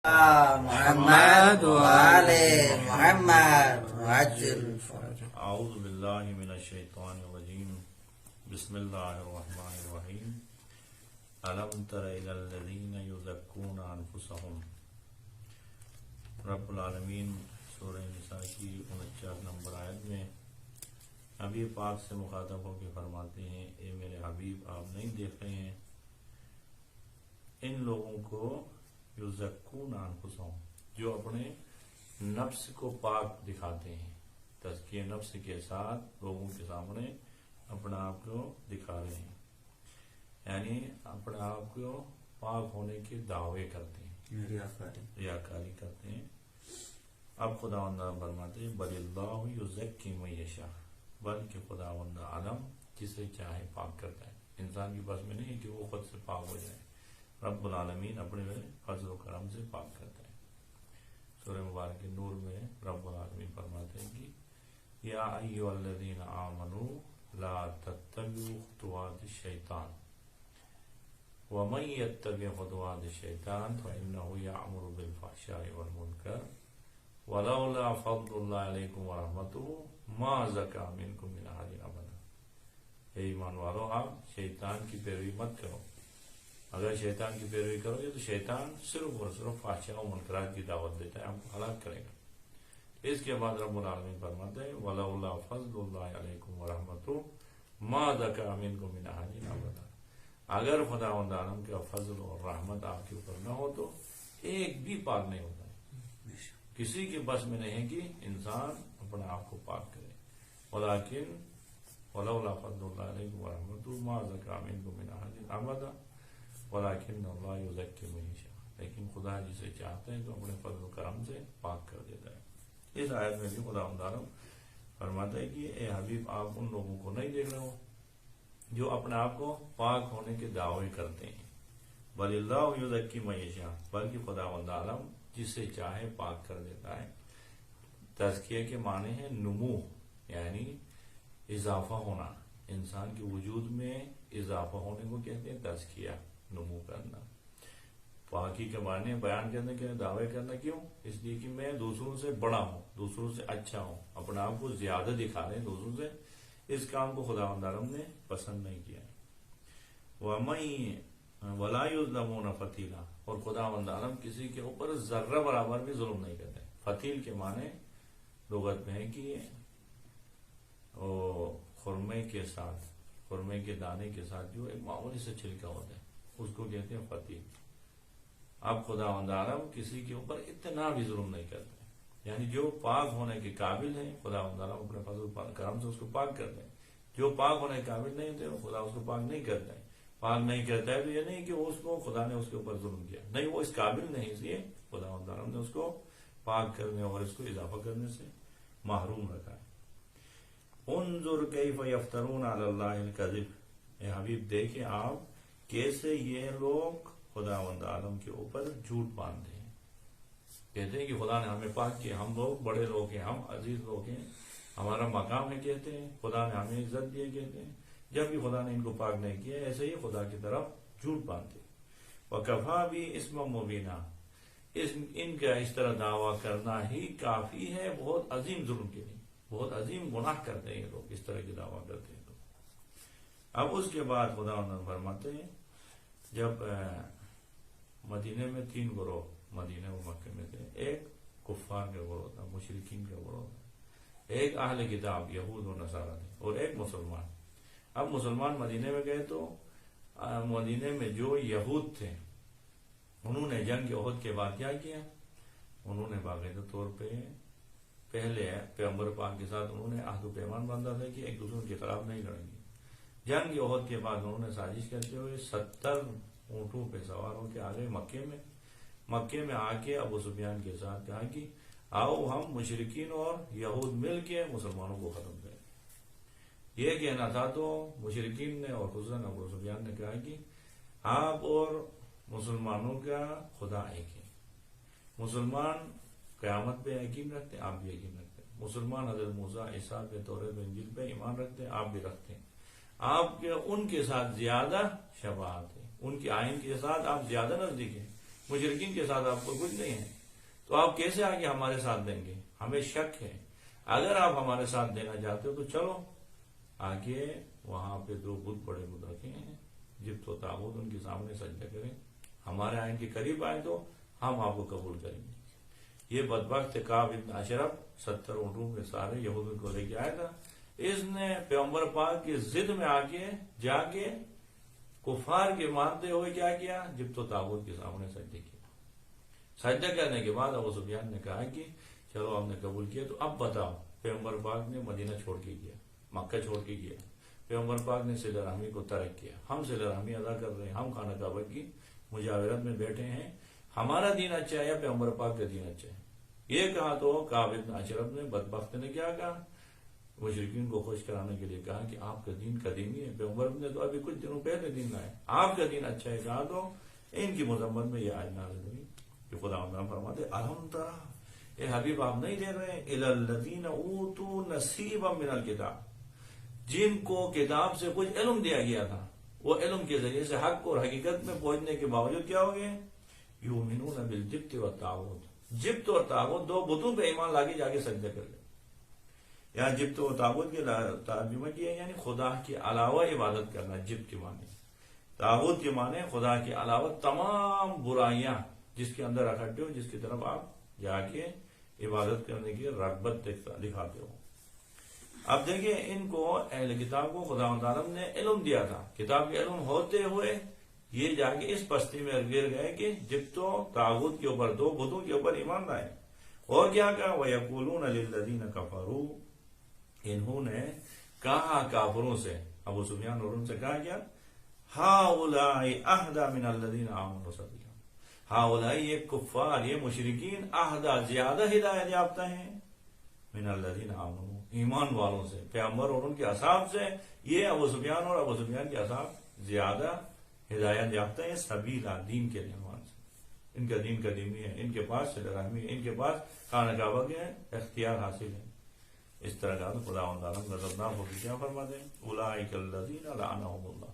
محمد وآل محمد وعجل فرجهم. اعوذ باللہ من الشیطان الرجیم. بسم اللہ الرحمن الرحیم. الم تر الی الذین یزکون انفسهم. رب العالمین سورہ نساء کی 49 نمبر آیت میں حبیب پاک سے مخاطب ہو کے فرماتے ہیں، اے میرے حبیب، آپ نہیں دیکھ رہے ہیں ان لوگوں کو یزکون انفسهم، جو اپنے نفس کو پاک دکھاتے ہیں، تزکیہ نفس کے ساتھ لوگوں کے سامنے اپنا آپ کو دکھا رہے ہیں، یعنی اپنے آپ کو پاک ہونے کے دعوے کرتے ہیں، ریاکاری کرتے ہیں. اب خداوند فرماتے ہیں بل اللہ یزکی من یشاء، بلکہ خداوند عالم جسے چاہے پاک کرتا ہے. انسان کی بس میں نہیں کہ وہ خود سے پاک ہو جائے، رب العالمین اپنے فضل و کرم سے پاک کرتا ہے. سورہ مبارک نور میں رب العالمین فرماتے ہیں کہ یا ایھا الذین آمنوا لا تتبعوا خطوات الشیطان ومن یتبع خطوات الشیطان فإنه یأمر بالفحشاء والمنکر ولولا فضل اللہ علیکم ورحمتہ ما زکا منکم من احد ابدا. اے ایمان والو، آپ شیطان کی پیروی مت کرو. اگر شیطان کی پیروی کرو گے تو شیطان صرف اور صرف فحشاء و منکرات کی دعوت دیتا ہے، ہم کو ہلاک کرے گا. اس کے بعد رب العالمین فرماتے ہیں وَلَوْلَا فَضْلُ اللَّهِ عَلَيْكُمْ وَرَحْمَتُهُ مَا زَكَىٰ مِنْكُمْ مِنْ أَحَدٍ أَبَدًا. اگر خداوند عالم کا فضل اور رحمت آپ کے اوپر نہ ہو تو ایک بھی پاک نہیں ہوتا ہے. کسی کے بس میں نہیں ہے کہ انسان اپنے آپ کو پاک کرے. وَلَٰكِنْ وَلَوْلَا فَضْلُ اللَّهِ عَلَيْكُمْ وَرَحْمَتُهُ مَا زَكَىٰ مِنْكُمْ مِنْ أَحَدٍ أَبَدًا وَلَٰكِنَّ اللَّهَ يُزَكِّي مَن يَشَاءُ. لیکن خدا جسے چاہتے ہیں تو اپنے فضل و کرم سے پاک کر دیتا ہے. اس آیت میں بھی خداوند عالم فرماتا ہے کہ اے حبیب، آپ ان لوگوں کو نہیں دیکھ رہے ہو جو اپنے آپ کو پاک ہونے کے دعوے کرتے ہیں. بل اللہ یزکی من یشاء، بلکہ خداوند عالم جسے چاہے پاک کر دیتا ہے. تزکیہ کے معنی ہے نمو، یعنی اضافہ ہونا. انسان کے وجود میں اضافہ ہونے کو کہتے ہیں تزکیہ، نمو کرنا. پاکی کے معنی بیان کرنے کے دعوے کرنا. کیوں؟ اس لیے کہ میں دوسروں سے بڑا ہوں، دوسروں سے اچھا ہوں، اپنے آپ کو زیادہ دکھا رہے ہیں دوسروں سے. اس کام کو خداوند عالم نے پسند نہیں کیا. وَلَا يُظْلَمُونَ فَتِيلًا، اور خداوند عالم کسی کے اوپر ذرہ برابر بھی ظلم نہیں کرتے. فتیل کے معنی لغت میں ہے کہ خرمے کے ساتھ، خرمے کے دانے کے ساتھ جو ایک معمولی سے چھلکا ہوتا ہے اس کو کہتے ہیں فتیل. اب خداوند عالم کسی کے اوپر اتنا بھی ظلم نہیں کرتے، یعنی جو پاک ہونے کے قابل ہیں خداوند عالم اپنے فضل کرم سے اس کو پاک کرتے ہیں. جو پاک ہونے کے قابل نہیں ہوتے خدا اس کو پاک نہیں کرتا ہے. پاک نہیں کرتا ہے تو یہ نہیں کہ اس کو خدا نے اس کے اوپر ظلم کیا، نہیں، وہ اس قابل نہیں، اس لیے خداوند عالم نے اس کو پاک کرنے اور اس کو اضافہ کرنے سے محروم رکھا ہے. انظر کیف یفترون علی اللہ الکذب. اے حبیب، دیکھیں آپ کیسے یہ لوگ خداوند عالم کے اوپر جھوٹ باندھتے ہیں. کہتے ہیں کہ خدا نے ہمیں پاک کیا، ہم لوگ بڑے لوگ ہیں، ہم عزیز لوگ ہیں، ہمارا مقام ہے، کہتے ہیں خدا نے ہمیں عزت دی، کہتے ہیں، جب بھی خدا نے ان کو پاک نہیں کیا. ایسے ہی خدا کی طرف جھوٹ باندھتے. وَكَفَىٰ بِهِ اسْمًا مُبِينًا، ان کا اس طرح دعویٰ کرنا ہی کافی ہے بہت عظیم جرم کے لیے. بہت عظیم گناہ کرتے ہیں یہ لوگ، اس طرح کی دعویٰ کرتے ہیں. اب اس کے بعد خدا فرماتے ہیں جب مدینے میں 3 گروہ مدینہ و مکہ میں تھے. ایک کفار کا گروہ تھا، مشرکین کا گروہ تھا. ایک اہل کتاب یہود و نصارہ تھے، اور ایک مسلمان. اب مسلمان مدینے میں گئے تو مدینے میں جو یہود تھے انہوں نے جنگ احد کے بعد کیا کیا، انہوں نے باقاعدہ طور پہ پہلے پیغمبر پاک کے ساتھ انہوں نے عہد و پیمان باندھا تھا کہ ایک دوسرے کے خلاف نہیں لڑیں گے. جنگ احد کے بعد انہوں نے سازش کرتے ہوئے 70 اونٹوں پہ سوار ہو کے آگے مکے میں آ کے ابو سفیان کے ساتھ کہا کہ آؤ ہم مشرکین اور یہود مل کے مسلمانوں کو ختم کریں. یہ کہنا تھا تو مشرکین نے اور خصوصاً ابو سفیان نے کہا کہ آپ اور مسلمانوں کا خدا ایک ہے. مسلمان قیامت پہ یقین رکھتے ہیں، آپ بھی یقین رکھتے ہیں. مسلمان حضرت موسیٰ عیسیٰ پہ، توریت انجیل پہ ایمان رکھتے ہیں، آپ بھی رکھتے ہیں. آپ کے ان کے ساتھ زیادہ شباہت ہے، ان کے آئین کے ساتھ آپ زیادہ نزدیک ہیں. مشرکین کے ساتھ آپ کو کچھ نہیں ہے، تو آپ کیسے آگے ہمارے ساتھ دیں گے؟ ہمیں شک ہے۔ اگر آپ ہمارے ساتھ دینا چاہتے ہو تو چلو آگے، وہاں پہ 2 بت بڑے بت رکھے ہیں، جبت و طاغوت، ان کے سامنے سجدہ کریں، ہمارے آئین کے قریب آئے تو ہم آپ کو قبول کریں گے۔ یہ بدبخت کعب بن اشرف 70 اونٹوں میں سارے یہود کو لے کے آیا تھا، اس نے پیغمبر پاک کی ضد میں آ کے جا کے کفار کے مانتے ہوئے کیا کیا؟ جبت و طاغوت کے سامنے سجدہ کیا۔ سجدہ کرنے کے بعد ابو سفیان نے کہا کہ چلو ہم نے قبول کیا، تو اب بتاؤ، پیغمبر پاک نے مدینہ چھوڑ کے گیا، مکہ چھوڑ کے گیا، پیغمبر پاک نے صلہ رحمی کو ترک کیا، ہم صلہ رحمی ادا کر رہے ہیں، ہم خانہ کعبہ کی مجاورت میں بیٹھے ہیں، ہمارا دین اچھا ہے یا پیغمبر پاک کا دین اچھا ہے؟ یہ کہا تو کعب بن اشرف نے بدبخت نے کیا کہا؟ مشرکین کو خوش کرانے کے لیے کہا کہ آپ کا دین قدیمی ہے، پیغمبر نے تو ابھی کچھ دنوں پہلے دین لائے، آپ کا دین اچھا ہے کہا تو ان کی مذمت میں یہ آیت نازل ہوئی کہ خدا فرماتے الم ترى، اے حبیب آپ نہیں دیکھ رہے الی الذین اوتوا نصیبا من الکتاب، جن کو کتاب سے کچھ علم دیا گیا تھا، وہ علم کے ذریعے سے حق اور حقیقت میں پہنچنے کے باوجود کیا ہو گئے؟ یؤمنون بالجبت والطاغوت، جبت اور طاغوت 2 بتوں پہ ایمان لا کے جا کے سجدہ کر لے۔ یا جبت و طاغوت کے ترجمہ کیا یعنی خدا کے علاوہ عبادت کرنا، جبت کے معنی، طاغوت کے معنی خدا کے علاوہ تمام برائیاں جس کے اندر اکٹھے ہو، جس کی طرف آپ جا کے عبادت کرنے کی رغبت دکھاتے ہو۔ اب دیکھیں ان کو اہل کتاب کو خدا تعالیٰ نے علم دیا تھا، کتاب کے علم ہوتے ہوئے یہ جا کے اس پستی میں گر گئے کہ جبت و طاغوت کے اوپر 2 بتوں کے اوپر ایمان لائے، اور کیا کہا؟ وَيَقُولُونَ لِلَّذِينَ كَفَرُوا، انہوں نے کہا کافروں سے، ابو سفیان اور ان سے کہا کیا؟ هَؤُلَاءِ أَهْدَىٰ مِنَ الَّذِينَ آمَنُوا سَبِيلًا، هؤلاء یہ کفار، یہ مشرکین، اہدا زیادہ ہدایت یافتہ ہیں، من الذین آمنوا، ایمان والوں سے، پیغمبر اور ان کے اصحاب سے، یہ ابو سفیان اور ابو سفیان کے اصحاب زیادہ ہدایت یافتہ ہیں، سبیلا، دین کے لحاظ سے، ان کا دین قدیمی ہے، ان کے پاس صلہ رحمی ہے، ان کے پاس خانہ کعبہ کے اختیار حاصل ہے۔ اس طرح کا خدا غضبناک ہو کے کیا فرماتے ہیں؟ اولئک الذین لعنهم اللہ،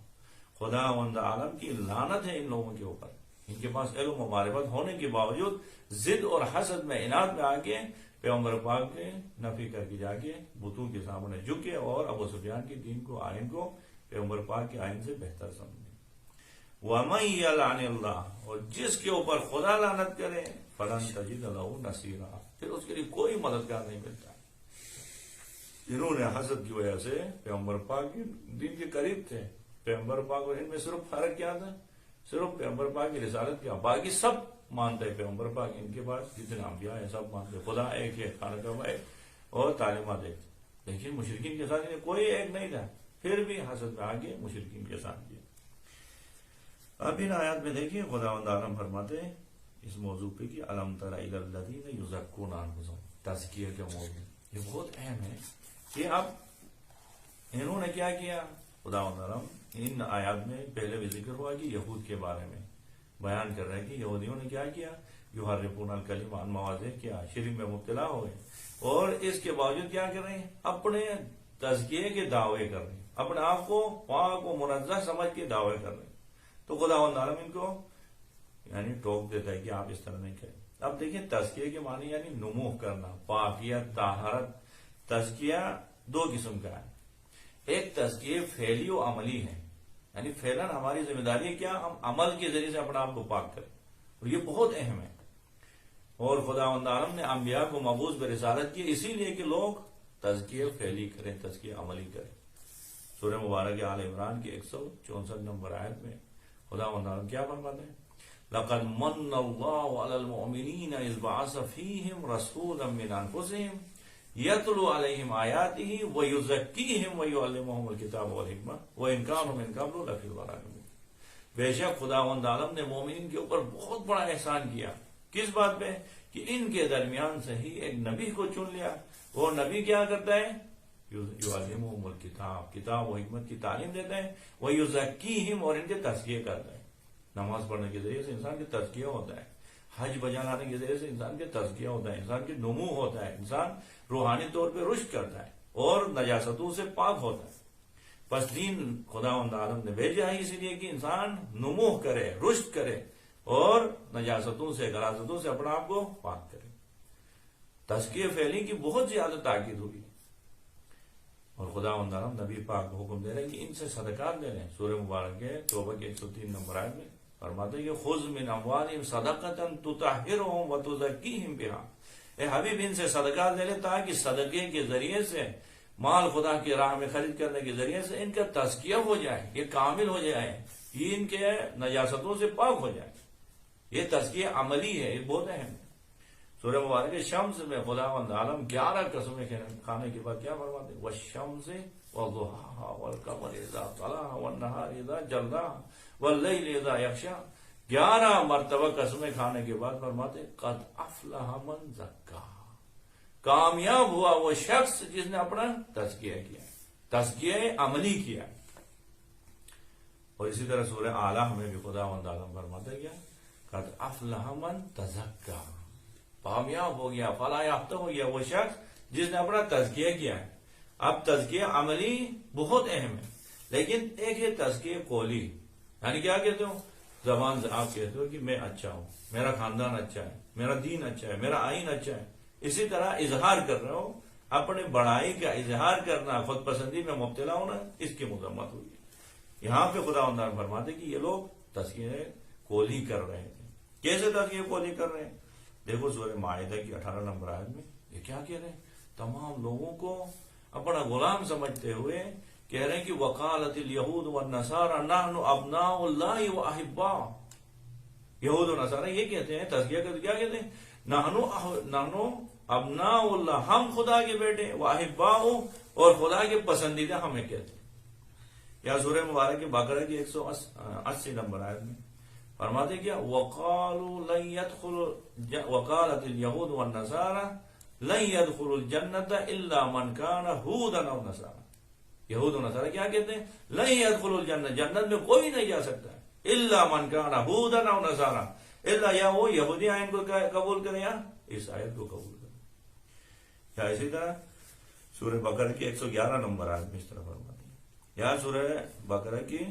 خدا عالم کی لعنت ہے ان لوگوں کے اوپر، ان کے پاس علم و معرفت ہونے کے باوجود ضد اور حسد میں، اناد میں آ کے پیغمبر پاک نے نفی کر کے جا کے بتوں کے سامنے جھکے اور ابو سفیان کے دین کو، آئین کو پیغمبر پاک کے آئین سے بہتر سمجھے۔ وَمَن يَلْعَنِ اللَّهُ، اور جس کے اوپر خدا لعنت کرے، فَلَن تَجِدَ لَهُ نَصِيرًا، پھر اس کے لیے کوئی مددگار نہیں ملتا۔ انہوں نے حسد کی وجہ سے پیغمبر پاک کے دین کے قریب تھے، پیغمبر پاک اور ان میں صرف فرق کیا تھا؟ صرف پیغمبر پاک کی رسالت کیا، باقی سب مانتے ہیں پیغمبر پاک، ان کے پاس جتنے انبیاء ہیں سب مانتے ہیں، خدا ایک ہے، خانہ کعبہ ایک، اور تعلیمات ایک، لیکن مشرکین کے ساتھ کوئی ایک نہیں تھا، پھر بھی حسد میں آگے مشرکین کے ساتھ کیا۔ اب ان آیات میں دیکھیے خدا عالم فرماتے ہیں اس موضوع پہ کہ الم تر الی الذین یزکون انفسہم، تزکیہ کا موضوع یہ بہت اہم ہے کہ اب انہوں نے کیا کیا؟ خدا عالم ان آیات میں پہلے بھی ذکر ہوا کہ یہود کے بارے میں بیان کر رہے ہیں کہ یہودیوں نے کیا کیا؟ یحرفون الکلم عن مواضعہ، کیا شرک میں مبتلا ہوئے، اور اس کے باوجود کیا کر رہے ہیں؟ اپنے تزکیے کے دعوے کر رہے ہیں، اپنے آپ کو پاک و منزہ سمجھ کے دعوے کر رہے ہیں، تو خدا عالم ان کو یعنی ٹوک دیتا ہے کہ آپ اس طرح نہیں کریں۔ اب دیکھیں تزکیے کے معنی یعنی نمو کرنا، پاکیت، طہارت۔ تزکیہ 2 قسم کا ہے، ایک تزکیہ فعلی و عملی ہے، یعنی فعلاً ہماری ذمہ داری ہے کیا؟ ہم عمل کے ذریعے سے اپنے آپ کو پاک کریں، اور یہ بہت اہم ہے، اور خدا عالم نے انبیاء کو مبعوث برسالت کی اسی لیے کہ لوگ تزکیہ فعلی کریں، تزکیہ عملی کریں۔ سورہ مبارک آل عمران کی 164 نمبر آیت میں خدا عالم کیا فرماتے ہیں؟ لَقَدْ مَنَّ اللَّهُ عَلَى الْمُؤْمِنِينَ إِذْ بَعَثَ فِيهِمْ رَسُولًا مِّنْ أَنفُسِهِمْ يَتْلُو عَلَيْهِمْ آيَاتِهِ وَيُزَكِّيهِمْ وَيُعَلِّمُهُمُ الْكِتَابَ وَالْحِكْمَةَ وَإِنْ كَانُوا مِنْ قَبْلُ لَفِي ضَلَالٍ مُّبِينٍ۔ بے شک خدا عالم نے مومنین کے اوپر بہت بڑا احسان کیا، کس بات پہ؟ کہ ان کے درمیان سے ہی ایک نبی کو چن لیا، وہ نبی کیا کرتا ہے؟ یعلمہم الکتاب، کتاب و حکمت کی تعلیم دیتا ہے، ویزکیہم، اور ان کے تزکیہ کرتا ہے۔ نماز پڑھنے کے ذریعے سے انسان کے تزکیہ ہوتا ہے، حج بجا لانے کے ذریعے سے انسان کے تزکیہ ہوتا ہے، انسان کے نمو ہوتا ہے، انسان روحانی طور پہ رشد کرتا ہے اور نجاستوں سے پاک ہوتا ہے۔ بس دین خدا عالم نے بھیجا ہے اسی لیے کہ انسان نمو کرے، رشد کرے، اور نجاستوں سے غلاظتوں سے اپنا آپ کو پاک کریں. تزکیہ فعلی کی بہت زیادہ تاکید ہوئی اور خدا نبی پاک کو حکم دے رہے کہ ان سے صدقات لے لیں. سورہ مبارک ہے توبہ کے 103 نمبر آیت میں فرماتے ہیں کہ خذ من اموالہم صدقۃ تطہرہم وتزکیہم بہا. اے حبیب ان سے صدقات لے لیں تاکہ صدقے کے ذریعے سے مال خدا کی راہ میں خرید کرنے کے ذریعے سے ان کا تزکیہ ہو جائے, یہ کامل ہو جائے, یہ ان کے نجاستوں سے پاک ہو جائے. یہ تزکیہ عملی ہے, یہ بہت اہم ہے. سورہ مبارک شمس میں خداوند عالم 11 قسمیں کھانے کے بعد کیا فرماتے ہیں؟ والشمس وضحاها والقمر اذا طلع والنهار اذا جلاها واللیل اذا یغشا. 11 مرتبہ قسمیں کھانے کے بعد فرماتے ہیں قد افلح من زکاها. کامیاب ہوا وہ شخص جس نے اپنا تزکیہ کیا, تزکیہ عملی کیا. اور اسی طرح سورہ اعلیٰ میں بھی خداوند عالم فرماتے ہیں قد افلح من تزکا. کامیاب ہو گیا, فلاح یافتہ ہو گیا وہ شخص جس نے اپنا تزکیہ کیا ہے. اب تزکیہ عملی بہت اہم ہے, لیکن ایک ہے تزکیہ قولی, یعنی کیا کہتے ہو, زبان سے آپ کہتے ہو کہ میں اچھا ہوں, میرا خاندان اچھا ہے, میرا دین اچھا ہے, میرا آئین اچھا ہے. اسی طرح اظہار کر رہے ہو, اپنے بڑائی کا اظہار کرنا, خود پسندی میں مبتلا ہونا, اس کی مذمت ہوئی. یہاں پہ خداوند فرماتے کہ یہ لوگ تزکیہ قولی کر رہے ہیں. کیسے تزکیہ قولی کر رہے ہیں؟ دیکھو سورہ مائدہ کی 18 نمبر آیت میں یہ کیا کہہ رہے ہیں؟ تمام لوگوں کو اپنا غلام سمجھتے ہوئے کہہ رہے ہیں کہ وقالت الیہود والنصارى نحن ابناء اللہ واحباؤہ. یہود و نصارى یہ کہتے ہیں, تزکیہ کرتے کیا کہتے ہیں؟ نحن ابناء اللہ, ہم خدا کے بیٹے, واحباؤہ اور خدا کے پسندیدہ ہمیں کہتے ہیں. یا سورہ مبارک کے بقرہ کی 180 نمبر آیت میں فرماتے کیا وقالوا لن يدخل وقالت اليهود والنصارى لن يدخل الجنة الا من كان هودا او نصارى. یہود و نصارى کیا کہتے ہیں؟ لن يدخل الجنة, جنت میں کوئی نہیں جا سکتا ہے, الا من كان هودا او نصارى, الا یا وہ یہودی آئین کو قبول کرے یا اس آیت کو قبول کرے. یا اسی طرح سورہ بقرہ کی 111 نمبر آیت میں اس طرح فرماتے ہیں. یا سورہ بقرہ کی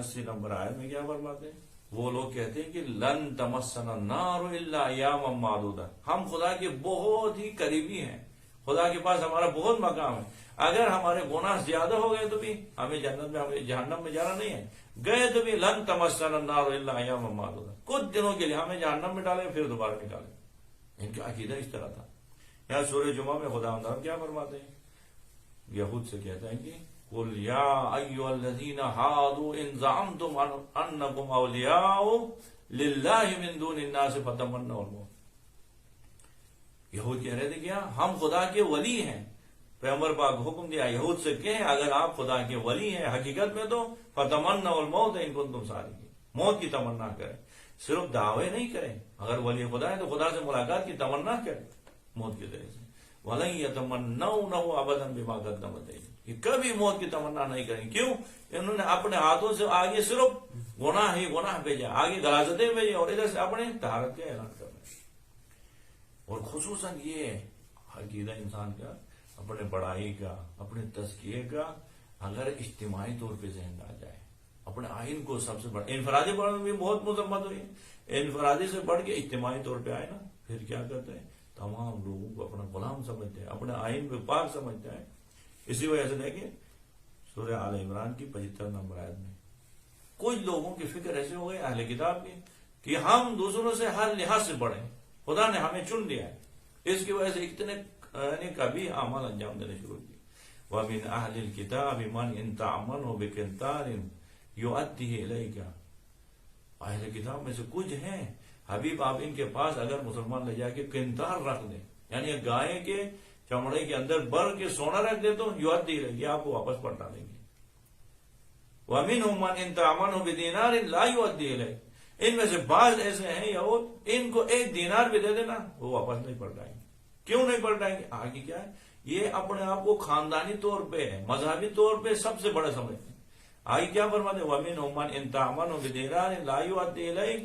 80 نمبر آیت میں کیا فرماتے ہیں؟ وہ لوگ کہتے ہیں کہ لن تمسنا النار الا ایاما معدودا, ہم خدا کے بہت ہی قریبی ہیں, خدا کے پاس ہمارا بہت مقام ہے, اگر ہمارے گناہ زیادہ ہو گئے تو بھی ہمیں جنت میں, ہمیں جہنم میں جانا نہیں ہے, گئے تو بھی لن تمسنا النار الا ایاما معدودا, کچھ دنوں کے لیے ہمیں جہنم میں ڈالیں پھر دوبارہ نکالیں. ان کا عقیدہ اس طرح تھا. یا سورہ جمعہ میں خداوند کیا فرماتے ہیں؟ یہود سے کہتے ہیں کہ قل یا ایھا الذین ھادوا ان زعمتم انکم اولیاء للہ من دون الناس فتمنوا الموت. یہود کہہ رہے تھے کیا ہم خدا کے ولی ہیں. پیغمبر پاک حکم دیا یہود سے کہیں اگر آپ خدا کے ولی ہیں حقیقت میں تو فتمنوا الموت ان کنتم صادقین, موت کی تمنا کریں, صرف دعوے نہیں کریں. اگر ولی خدا ہے تو خدا سے ملاقات کی تمنا کریں موت کے ذریعے سے. وَلَن يَتَمَنَّوْنَهُ أَبَدًا بِمَا قَدَّمَتْ أَيْدِيهِمْ, یہ کبھی موت کی تمنا نہیں کریں. کیوں؟ انہوں نے اپنے ہاتھوں سے آگے صرف گناہ ہی گناہ بھیجا, آگے غلاظتیں بھیجی اور ادھر سے اپنے طہارت کا اعلان کرنا. اور خصوصاً یہ عقیدہ انسان کا اپنے بڑائی کا, اپنے تزکیے کا اگر اجتماعی طور پہ ذہن آ جائے, اپنے آئین کو سب سے بڑا, انفرادی بڑھنے میں بھی بہت مذمت ہوئی, انفرادی سے بڑھ کے اجتماعی طور پہ آئے نا, پھر کیا کرتے ہیں؟ تمام لوگوں کو اپنا غلام سمجھتے ہیں, اپنے آئین کو پاک سمجھتے ہیں. اسی وجہ سے دیکھیں سورہ آل عمران کی 75 نمبر آیت میں کچھ لوگوں کی فکر ایسے ہو گئے اہل کتاب کی کہ ہم دوسروں سے ہر لحاظ سے بڑھیں, خدا نے ہمیں چن لیا ہے. اس کی وجہ سے اتنے کبھی اعمال انجام دینے شروع کیے. وَمِنْ أَهْلِ الْكِتَابِ مَنْ إِنْ تَعْمَنْهُ بِقِنْطَارٍ يُؤَدِّهِ إِلَيْكَ. اہل کتاب میں سے کچھ ہیں حبیب آپ ان کے پاس اگر مسلمان لے جا کے قنطار رکھ دیں, یعنی گائے کے چمڑے کے اندر بر کے سونا رکھ دے تو یؤدی الیہ, آپ کو واپس پلٹا دیں گے. وَمِنْهُمْ مَنْ إِنْ تَعْمَنْهُ بِدِينَارٍ لَا يُؤَدِّي إِلَيْكَ. ان میں سے بعض ایسے ہیں یہود, ان کو 1 دینار بھی دے دینا وہ واپس نہیں پلٹائیں گے. کیوں نہیں پلٹائیں گے؟ آگے کیا ہے, یہ اپنے آپ کو خاندانی طور پہ, مذہبی طور پہ سب سے بڑا سمجھتے ہیں. آگے کیا فرماتے ہیں؟ وَمِنْهُمْ مَنْ إِنْ تَعْمَنْهُ بِدِينَارٍ لَا يُؤَدِّي إِلَيْكَ,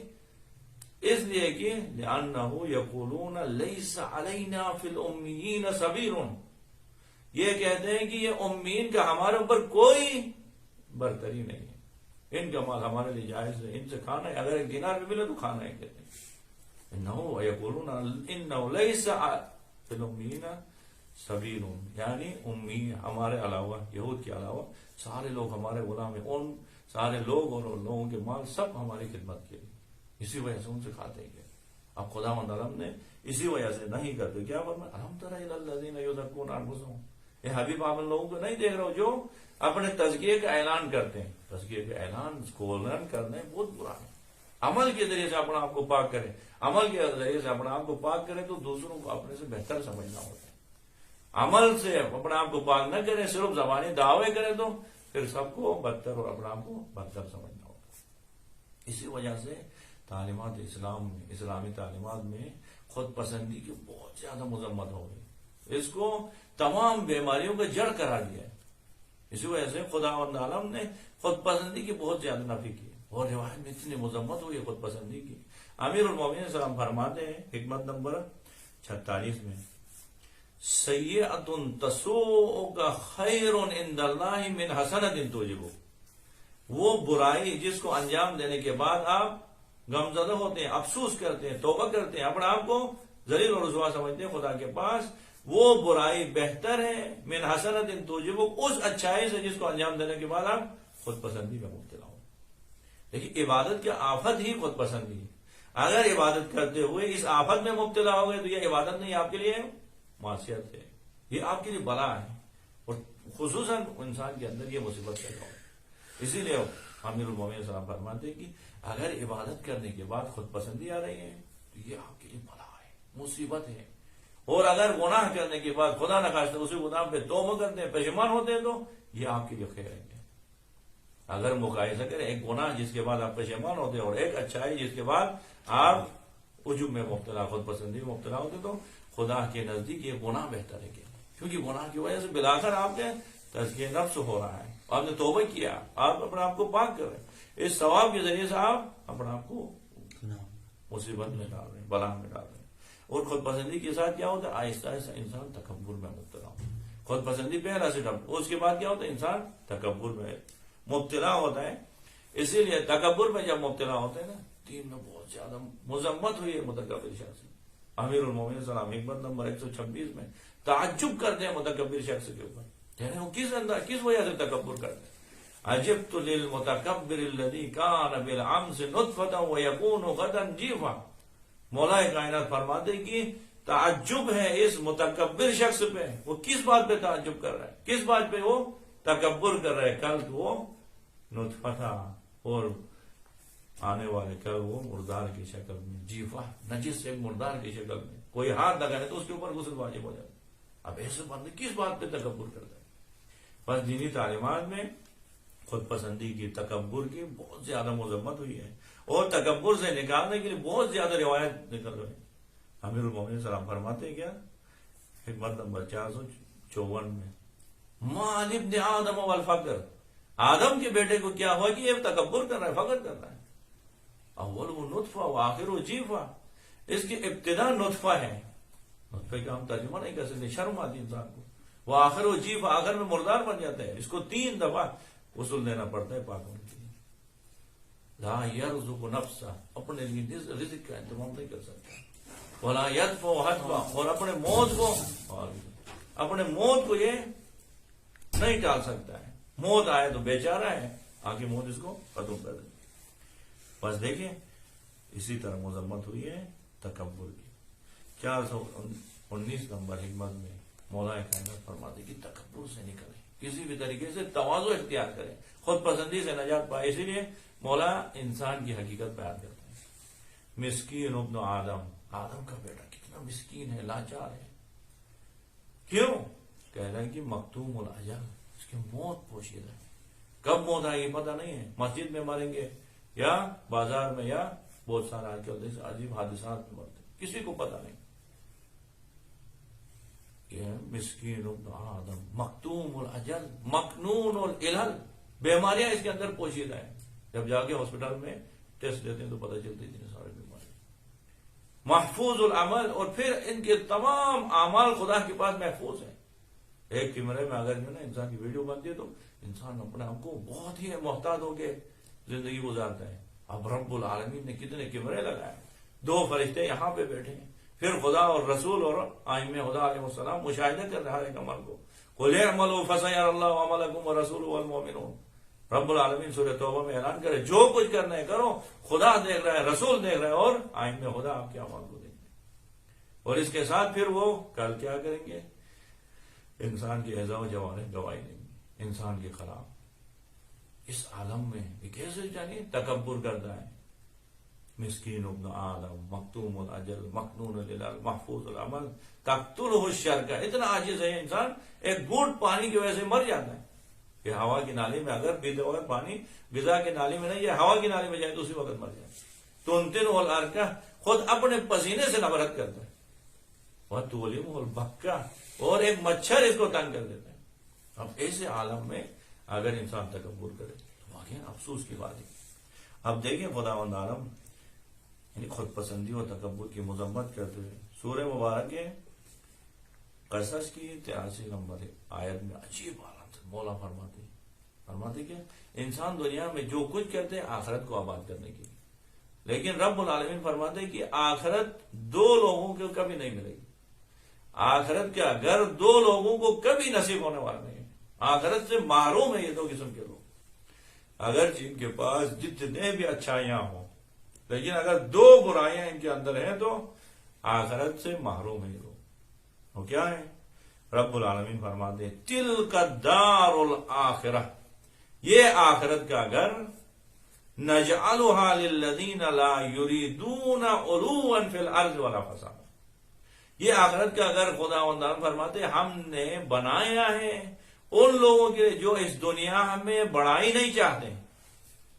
اس لیے کہ لِأَنَّهُ يَقُولُونَ لَيْسَ عَلَيْنَا فِي الْأُمِّيِّينَ سَبِيلٌ. یہ کہتے ہیں کہ یہ امیین کا ہمارے اوپر کوئی برتری نہیں ہے, ان کا مال ہمارے لیے جائز ہے، ان سے کھانا ہے، اگر ایک دینار بھی ملے تو کھانا ہے کہتے ہیں۔ انہو یقولون انہو لیس فی الامیین سبیل، یعنی امی ہمارے علاوہ، یہود کے علاوہ سارے لوگ ہمارے غلام ہیں، ان سارے لوگ اور ان لوگوں کے مال سب ہماری خدمت کے لیے، اسی وجہ سے ان سے کھاتے ہیں۔ اب خداوند عالم نے اسی وجہ سے نہیں کرتے، کیا فرمایا الم تر الی الذین یزکون انفسہم، اے حبیب آپ ان لوگوں کو نہیں دیکھ رہے ہو جو اپنے تزکیے کا اعلان کرتے ہیں۔ تزکیے کا اعلان کو کرنا بہت برا ہے۔ عمل کے ذریعے سے اپنا آپ کو پاک کریں، عمل کے ذریعے سے اپنا آپ کو پاک کریں تو دوسروں کو اپنے سے بہتر سمجھنا ہوتا ہے۔ عمل سے اپنا آپ کو پاک نہ کریں، صرف زبانی دعوے کریں تو پھر سب کو بدتر اور اپنا آپ کو بدتر سمجھنا ہوتا ہے۔ اسی وجہ سے تعلیمات اسلام میں، اسلامی تعلیمات میں خود پسندی کی بہت زیادہ مذمت ہو گئی، اس کو تمام بیماریوں کا جڑ قرار دیا ہے۔ اسی وجہ سے خداوند عالم نے خود پسندی کی بہت زیادہ نفی کی، اور روایت میں اتنی مذمت ہوئی ہے خود پسندی کی۔ امیر المومنین سلام فرماتے ہیں حکمت نمبر 46 میں، سیئۃ تسوءک خیر عند اللہ من حسنۃ توجبک، وہ برائی جس کو انجام دینے کے بعد آپ غمزدہ ہوتے ہیں، افسوس کرتے ہیں، توبہ کرتے ہیں، اپنے آپ کو ذلیل اور رسوا سمجھتے ہیں خدا کے پاس، وہ برائی بہتر ہے من حسنۃ توجبک، اس اچھائی سے جس کو انجام دینے کے بعد آپ خود پسندی میں مبتلا ہو۔ لیکن عبادت کی آفت ہی خود پسندی ہے۔ اگر عبادت کرتے ہوئے اس آفت میں مبتلا ہو گئے تو یہ عبادت نہیں، آپ کے لیے معصیت ہے، یہ آپ کے لیے بلا ہے، اور خصوصاً انسان کے اندر یہ مصیبت پیدا ہو۔ اسی لیے امیر المومنین صلی اللہ علیہ وسلم فرماتے ہیں کہ اگر عبادت کرنے کے بعد خود پسندی آ رہی ہے تو یہ آپ کے لیے بلا ہے، مصیبت ہے، اور اگر گناہ کرنے کے بعد خدا نخواستہ اسی گناہ پہ توبہ کرتے ہیں، پشیمان ہوتے ہیں تو یہ آپ کے لیے خیر ہے۔ اگر مقایسہ کریں ایک گناہ جس کے بعد آپ پشیمان ہوتے ہیں اور ایک اچھائی جس کے بعد آپ عجب میں مبتلا، خود پسندی میں مبتلا ہوتے، تو خدا کے نزدیک یہ گناہ بہتر ہے، کیونکہ گناہ کی وجہ سے بلاخر آپ کے تزکیہ نفس ہو رہا ہے، آپ نے توبہ کیا، آپ اپنے آپ کو پاک کر رہے ہیں، اس ثواب کے ذریعے سے آپ اپنے آپ کو مصیبت میں ڈال رہے ہیں، بلا میں ڈال رہے ہیں۔ اور خود پسندی کے ساتھ کیا ہوتا ہے، آہستہ آہستہ انسان تکبر میں مبتلا ہوتا ہے۔ خود پسندی پہلا سٹپ، اس کے بعد کیا ہوتا ہے، انسان تکبر میں مبتلا ہوتا ہے۔ اسی لیے تکبر میں جب مبتلا ہوتے ہیں نا، دین میں بہت زیادہ مذمت ہوئی ہے متکبر شخص۔ امیر المومنین صلی اللہ علیہ وسلم حکمت نمبر 126 میں تعجب کرتے ہیں متکبر شخص کے اوپر، یعنی وہ کس وجہ سے تکبر کرتے ہیں۔ عجبت للمتکبر الذی کان بالامس نطفۃ ویکون غدا جیفا، مولا کائنات فرماتے کہ تعجب ہے اس متکبر شخص پہ، وہ کس بات پہ تعجب کر رہا ہے، کس بات پہ وہ تکبر کر رہا ہے، کل وہ نطفہ تھا اور آنے والے کل وہ مردار کی شکل میں، جیفا نجس سے مردار کی شکل میں، کوئی ہاتھ لگانے تو اس کے اوپر غسل واجب ہو جاتا ہے۔ اب ایسے بندے کس بات پہ تکبر کرتا ہے؟ بس دینی تعلیمات میں خود پسندی کی، تکبر کی بہت زیادہ مذمت ہوئی ہے، اور تکبر سے نکالنے کے لیے بہت زیادہ روایت نکل رہی ہیں۔ امیر المومنین صلی اللہ علیہ وسلم فرماتے ہیں کیا حکمت نمبر 454 میں، مال ابن آدم والفقر، آدم کے بیٹے کو کیا ہوا کہ یہ تکبر کر رہا ہے، فقر کر رہا ہے۔ اول وہ نطفہ و آخر و جیفا، اس کی ابتدا نطفہ ہے، نطفے کا ہم ترجمہ نہیں کر سکتے، شرم آتی انسان کو، وہ آخر و جیفا، آخر میں مردار بن جاتا ہے، اس کو 3 دفعہ غسل دینا پڑتا ہے پاک ہونے کے لیے۔ لا یرزق نفسہ، اپنے لیے رزق کا انتظام نہیں کر سکتا، ولا یدفع حتفا، اور اپنے موت کو یہ نہیں ٹال سکتا ہے، موت آئے تو بیچارہ ہے، آگے موت اس کو ختم کر دے۔ بس دیکھیں اسی طرح مذمت ہوئی ہے تکبر کی۔ 419 نمبر حکمت میں مولا کائنات فرماتے کہ تکبر سے نکلیں، کسی بھی طریقے سے تواضع اختیار کریں، خود پسندی سے نجات پائے۔ اسی لیے مولا انسان کی حقیقت بیان کرتے ہیں، مسکین ابن آدم، آدم کا بیٹا کتنا مسکین ہے، لاچار ہے، کیوں؟ کہہ رہے ہیں کہ مکتوم الاجل، اس کی موت پوشیدہ ہے، کب موت آئے گی پتہ نہیں ہے، مسجد میں مریں گے یا بازار میں، یا بہت سارا آج کل عجیب حادثات میں مرتے، کسی کو پتہ نہیں۔ یہ مسکین ابن آدم مکتوم الاجل مکنون العلل، بیماریاں اس کے اندر پوشیدہ ہیں، جب جا کے ہاسپٹل میں ٹیسٹ لیتے ہیں تو پتہ چلتی اتنی ساری بیماری۔ محفوظ العمل، اور پھر ان کے تمام اعمال خدا کے پاس محفوظ ہیں۔ ایک کیمرے میں اگر جو نا انسان کی ویڈیو بنتی ہے تو انسان اپنے آپ کو بہت ہی محتاط ہو کے زندگی گزارتا ہے. اب رب العالمین نے کتنے کیمرے لگائے, 2 فرشتے یہاں پہ بیٹھے ہیں, پھر خدا اور رسول اور ائمہ خدا علیہ السلام مشاہدہ کر رہے ہیں ہر ایک عمل کو. قل اعملوا فسيرى الله عملكم ورسوله والمؤمنون. رب العالمین سورہ توبہ میں اعلان کرے جو کچھ کرنا ہے کرو, خدا دیکھ رہا ہے, رسول دیکھ رہا ہے, اور ائمہ خدا آپ کے اعمال کو دیکھ رہے ہیں. اور اس کے ساتھ پھر وہ کل کیا کریں گے؟ انسان کی اعضاء و جوارح گواہی دیں گے. انسان کے خلاف اس عالم میں یہ کیسے جانے تکبر کرتا ہے. مسکین ابن آدم مکتوم الاجل مکنون العلل محفوظ العمل تقتلہ الشرکہ. اتنا عاجز ہے انسان, ایک گھونٹ پانی کی وجہ سے مر جاتا ہے. کہ ہوا کی نالی میں اگر پانی غذا کی نالی میں نہیں, یہ ہوا کی نالی میں جائے تو اسی وقت مر جائے. تنتن الارکہ خود اپنے پسینے سے نفرت کرتا ہے. وتولم البکہ, اور ایک مچھر اس کو تنگ کر دیتا ہے. اب ایسے عالم میں اگر انسان تکبر کرے تو واقعی افسوس کی بات ہے. اب دیکھیں خداوند عالم یعنی خود پسندی اور تکبر کی مذمت کرتے ہوئے سورہ مبارک قصص کی 83 نمبر آیت میں عجیب حالت مولا فرماتے کہ انسان دنیا میں جو کچھ کرتے ہیں آخرت کو آباد کرنے کے لیے, لیکن رب العالمین فرماتے کہ آخرت 2 لوگوں کو کبھی نہیں ملے گی. آخرت کا گھر 2 لوگوں کو کبھی نصیب ہونے والا نہیں ہے. آخرت سے محروم ہے یہ 2 قسم کے لوگ. اگر جن کے پاس جتنے بھی اچھائیاں ہوں, لیکن اگر 2 برائیاں ان کے اندر ہیں تو آخرت سے محروم ہے یہ لوگ. وہ کیا ہے؟ رب العالمین فرماتے ہیں تلک الدار الآخرہ, یہ آخرت کا گھر نجعلها للذین لا یریدون علوا فی الارض ولا فسادا. یہ آخرت کا گھر خداوند فرماتے ہم نے بنایا ہے ان لوگوں کے جو اس دنیا میں بڑائی نہیں چاہتے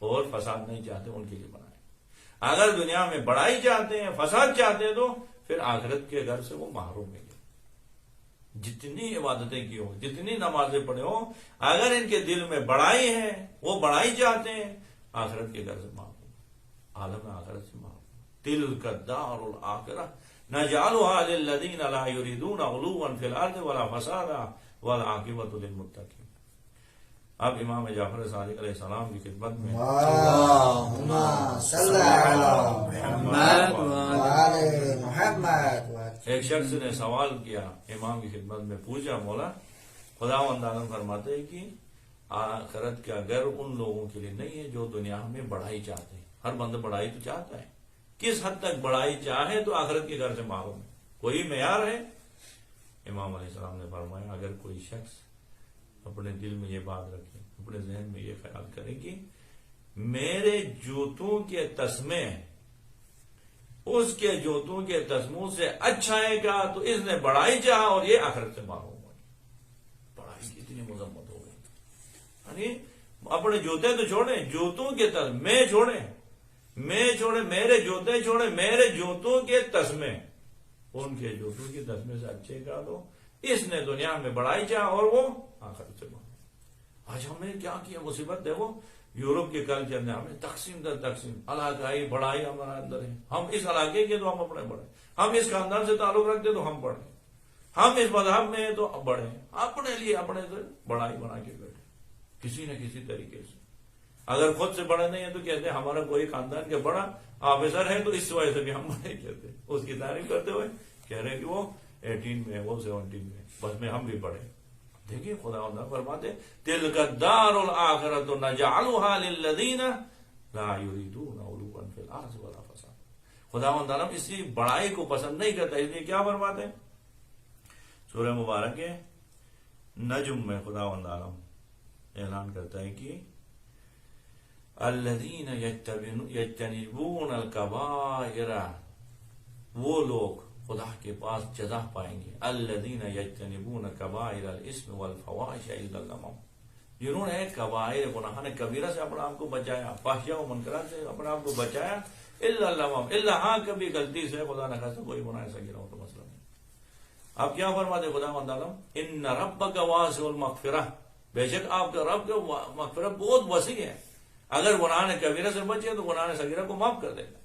اور فساد نہیں چاہتے, ان کے لیے بنائے. اگر دنیا میں بڑائی چاہتے ہیں, فساد چاہتے ہیں, تو پھر آخرت کے گھر سے وہ محروم ہیں. جتنی عبادتیں کی ہوں, جتنی نمازیں پڑھے ہوں, اگر ان کے دل میں بڑائی ہے, وہ بڑائی چاہتے ہیں, آخرت کے گھر سے محروم, عالم آخرت سے محروم. تلک الدار الآخرہ نجعلها للذین لا یریدون علوا فی الارض ولا فسادا والعاقبۃ للمتقین. اب امام جعفر صادق علیہ السلام کی خدمت میں اللہم صلی علی محمد وعلی محمد. ایک شخص نے سوال کیا, امام کی خدمت میں پوچھا, مولا خداوند عالم فرماتے ہیں کہ آخرت کا گھر ان لوگوں کے لیے نہیں ہے جو دنیا میں بڑائی چاہتے ہیں. ہر بندہ بڑائی تو چاہتا ہے, کس حد تک بڑائی چاہے تو آخرت کے گھر سے محروم ہے, کوئی معیار ہے؟ امام علیہ السلام نے فرمایا اگر کوئی شخص اپنے دل میں یہ بات رکھے, اپنے ذہن میں یہ خیال کرے کہ میرے جوتوں کے تسمے اس کے جوتوں کے تسموں سے اچھا ہے گا, تو اس نے بڑائی چاہا اور یہ آخرت سے محروم ہو. بڑائی کی اتنی مذمت ہو گئی. یعنی اپنے جوتے تو چھوڑیں, جوتوں کے تسمے چھوڑیں, میرے جوتے چھوڑیں, میرے جوتوں کے تسمے, ان کے جوتوں کے تسمے سے اچھے کا تو اس نے دنیا میں بڑائی چاہا اور وہ آخرت سے محروم. آج ہم نے کیا کیا مصیبت, دیکھو یورپ کے کلچر نے ہمیں تقسیم در تقسیم, علاقائی بڑائی ہمارے اندر ہے. ہم اس علاقے کے تو ہم اپنے بڑھے, ہم اس خاندان سے تعلق رکھتے تو ہم بڑھے, ہم اس مذہب میں تو بڑھے, اپنے لیے اپنے سے بڑائی بنا کے بیٹھے کسی نہ کسی طریقے سے. اگر خود سے بڑا نہیں ہے تو کہتے ہیں ہمارا کوئی خاندان کے بڑا آفیسر ہے تو اس وجہ سے بھی ہم بڑے کہتے ہیں. اس کی تعریف کرتے ہوئے کہہ رہے کہ وہ 18 میں, وہ 17 میں, بس میں ہم بھی بڑھے. دیکھیے خدا فرماتے تلک الدار الآخرۃ نجعلها للذین لا یریدون علوا فی الارض ولا فسادا. خداوند تعالیٰ اسی بڑائی کو پسند نہیں کرتا, اس لیے کیا فرماتے ہیں سورہ مبارک نجم میں خداوند تعالیٰ اعلان کرتا ہے کہ الذین یجتنبون الکبائر, وہ لوگ خدا کے پاس جزا پائیں گے. الذین یجتنبون کبائر الاسم والفواحش الا اللمم, جنہوں نے کبائر گناہ نے کبیرہ سے اپنے آپ کو بچایا, فاحشہ و منکرات سے اپنے آپ کو بچایا, الا اللمم, الا ہاں کبھی غلطی سے خدا نہ خاصہ کوئی گناہ صغیرہ ہو تو مسئلہ نہیں. اب کیا فرماتے خدا تعالیٰ ان ربک واسع المغفرہ, بے شک آپ کا رب کا مغفرت بہت وسیع ہے. اگر گناہ نے کبیرہ سے بچے تو گناہ صغیرہ کو معاف کر دے گا.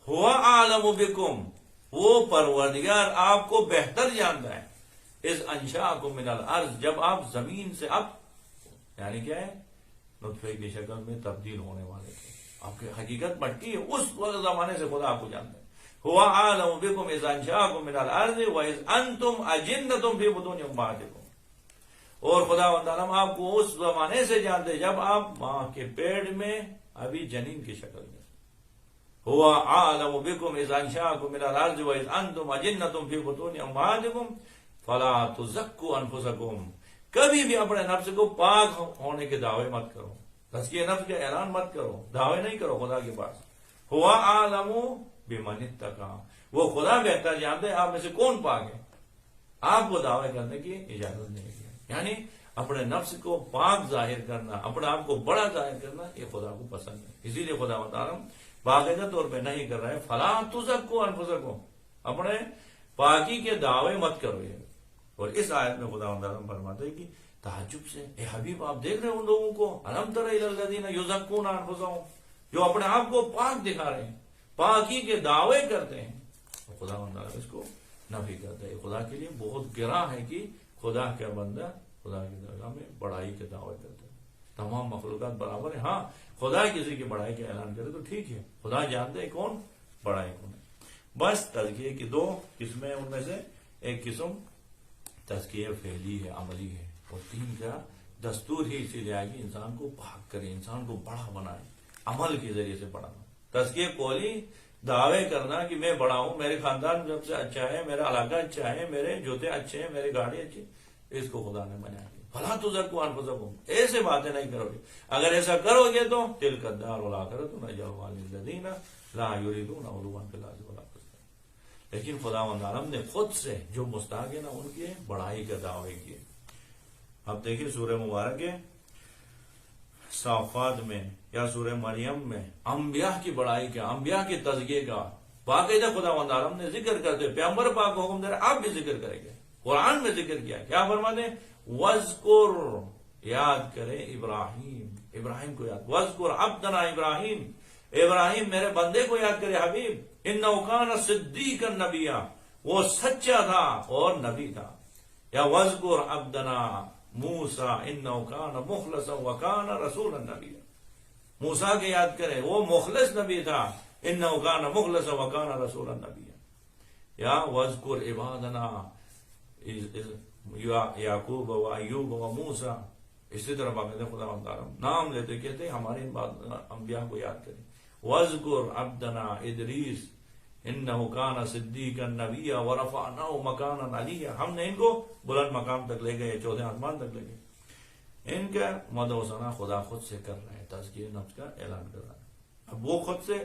ہوا اعلم بکم, وہ پروردگار آپ کو بہتر جانتا ہے. اس انشاءکم من الارض, جب آپ زمین سے اب, یعنی کیا ہے نطفے کی شکل میں تبدیل ہونے والے تھے. آپ کی حقیقت مٹی ہے. اس وقت زمانے سے خدا آپ کو جانتا ہے. هو عالم بكم اذ انشاكم من الارض واذ انتم اجنة في بطون امهاتكم. اور خدا تعالیٰ آپ کو اس زمانے سے جانتے جب آپ ماں کے پیٹ میں ابھی جنین کی شکل میں. هو عالم بكم اذ انشاكم من الارض واذ انتم اجنة في بطون امهاتكم فلا تزكوا انفسكم. کبھی بھی اپنے نفس کو پاک ہونے کے دعوے مت کرو. تزکیہ نفس کا اعلان مت کرو. دعوے نہیں کرو خدا کے پاس. هو عالم بمن اتقى. وہ خدا بہتر جانتے ہیں آپ میں سے کون پاک ہے. آپ کو دعوے کرنے کی اجازت نہیں ہے. یعنی اپنے نفس کو پاک ظاہر کرنا, اپنے آپ کو بڑا ظاہر کرنا, یہ خدا کو پسند ہے. اسی لیے خدا تعالیٰ باقاعدہ طور پہ نہیں کر رہا ہے فلا تزکوا انفسکم. اپنے پاکی کے دعوے مت کرو. یہ اور اس آیت میں خدا تعالیٰ فرماتے ہیں کہ تعجب سے اے حبیب آپ دیکھ رہے ہیں ان لوگوں کو الم تر الی الذین یزکون انفسهم, جو اپنے آپ کو پاک دکھا رہے ہیں, پاکی کے دعوے کرتے ہیں. خدا تعالیٰ اس کو نفی کرتا ہے. خدا کے لیے بہت گراں ہے کہ خدا کا بندہ خدا کی درگاہ میں بڑائی کے دعوے کرتے ہیں. تمام مخلوقات برابر ہیں. ہاں خدا کسی کی بڑائی کا اعلان کرے تو ٹھیک ہے. خدا جانتے ہیں کون بڑائی کون ہے. بس تزکیے کی دو قسمیں, ان میں سے ایک قسم تزکیہ فعلی ہے, عملی ہے, اور تین کا دستور ہی اسی لیے آئے کہ انسان کو پاک کرے, انسان کو بڑا بنائے, عمل کے ذریعے سے بڑھانا. تزکیہ قولی دعوے کرنا کہ میں بڑا ہوں, میرے خاندان سب سے اچھا ہے, میرا علاقہ اچھا ہے, میرے جوتے اچھے ہیں, میری گاڑی اچھی, اس کو خدا نے بنایا. فلا تزکوا انفسکم. ایسے باتیں نہیں کرو گے. اگر ایسا کرو گے تو تلک الدار الاخرۃ نجعلها للذین لا یریدون علوا فی الارض ولا فسادا. لیکن خدا عالم نے خود سے جو مستحق ہے نا ان کے بڑائی کا دعوے کیے. اب دیکھیے سورہ مبارک صافات میں یا سورہ مریم میں انبیاء کی بڑائی کا, انبیاء کے تزکیے کا باقاعدہ خدا عالم نے ذکر کرتے. پیغمبر پاک کو حکم دے رہے آپ بھی ذکر کریں گے. قرآن میں ذکر کیا, کیا فرماتے ہیں وَاذْكُرْ, یاد کرے ابراہیم, ابراہیم کو یاد. وَاذْكُرْ عَبْدَنَا ابراہیم, ابراہیم میرے بندے کو یاد کرے حبیب. إِنَّهُ كَانَ صِدِّيقًا نَبِيًّا, وہ سچا تھا اور نبی تھا. یا وَاذْكُرْ عَبْدَنَا موسیٰ إِنَّهُ كَانَ مُخْلَصًا وَكَانَ رَسُولًا نَبِيًّا. موسیٰ کے یاد کرے, وہ مخلص نبی تھا. إِنَّهُ كَانَ مُخْلَصًا وَكَانَ رَسُولًا نَبِيًّا. یا وَاذْكُرْ عِبَادَنَا یعقوب و ایوب و موسیٰ. اسی طرح باقاعدہ خدا تعالیٰ نام لیتے کہتے ہمارے انبیاء کو یاد کریں. وَاذْكُرْ عَبْدَنَا إِدْرِيسَ إِنَّهُ كَانَ صِدِّيقًا نَبِيًّا وَرَفَعْنَاهُ مَكَانًا عَلِيًّا. ہم نے ان کو بلند مقام تک لے گئے, چوتھے آسمان تک لے گئے. ان کا مدح و ثنا خدا خود سے کر رہے ہیں, تزکیہ نفس کا اعلان کر رہا ہے. اب وہ خود سے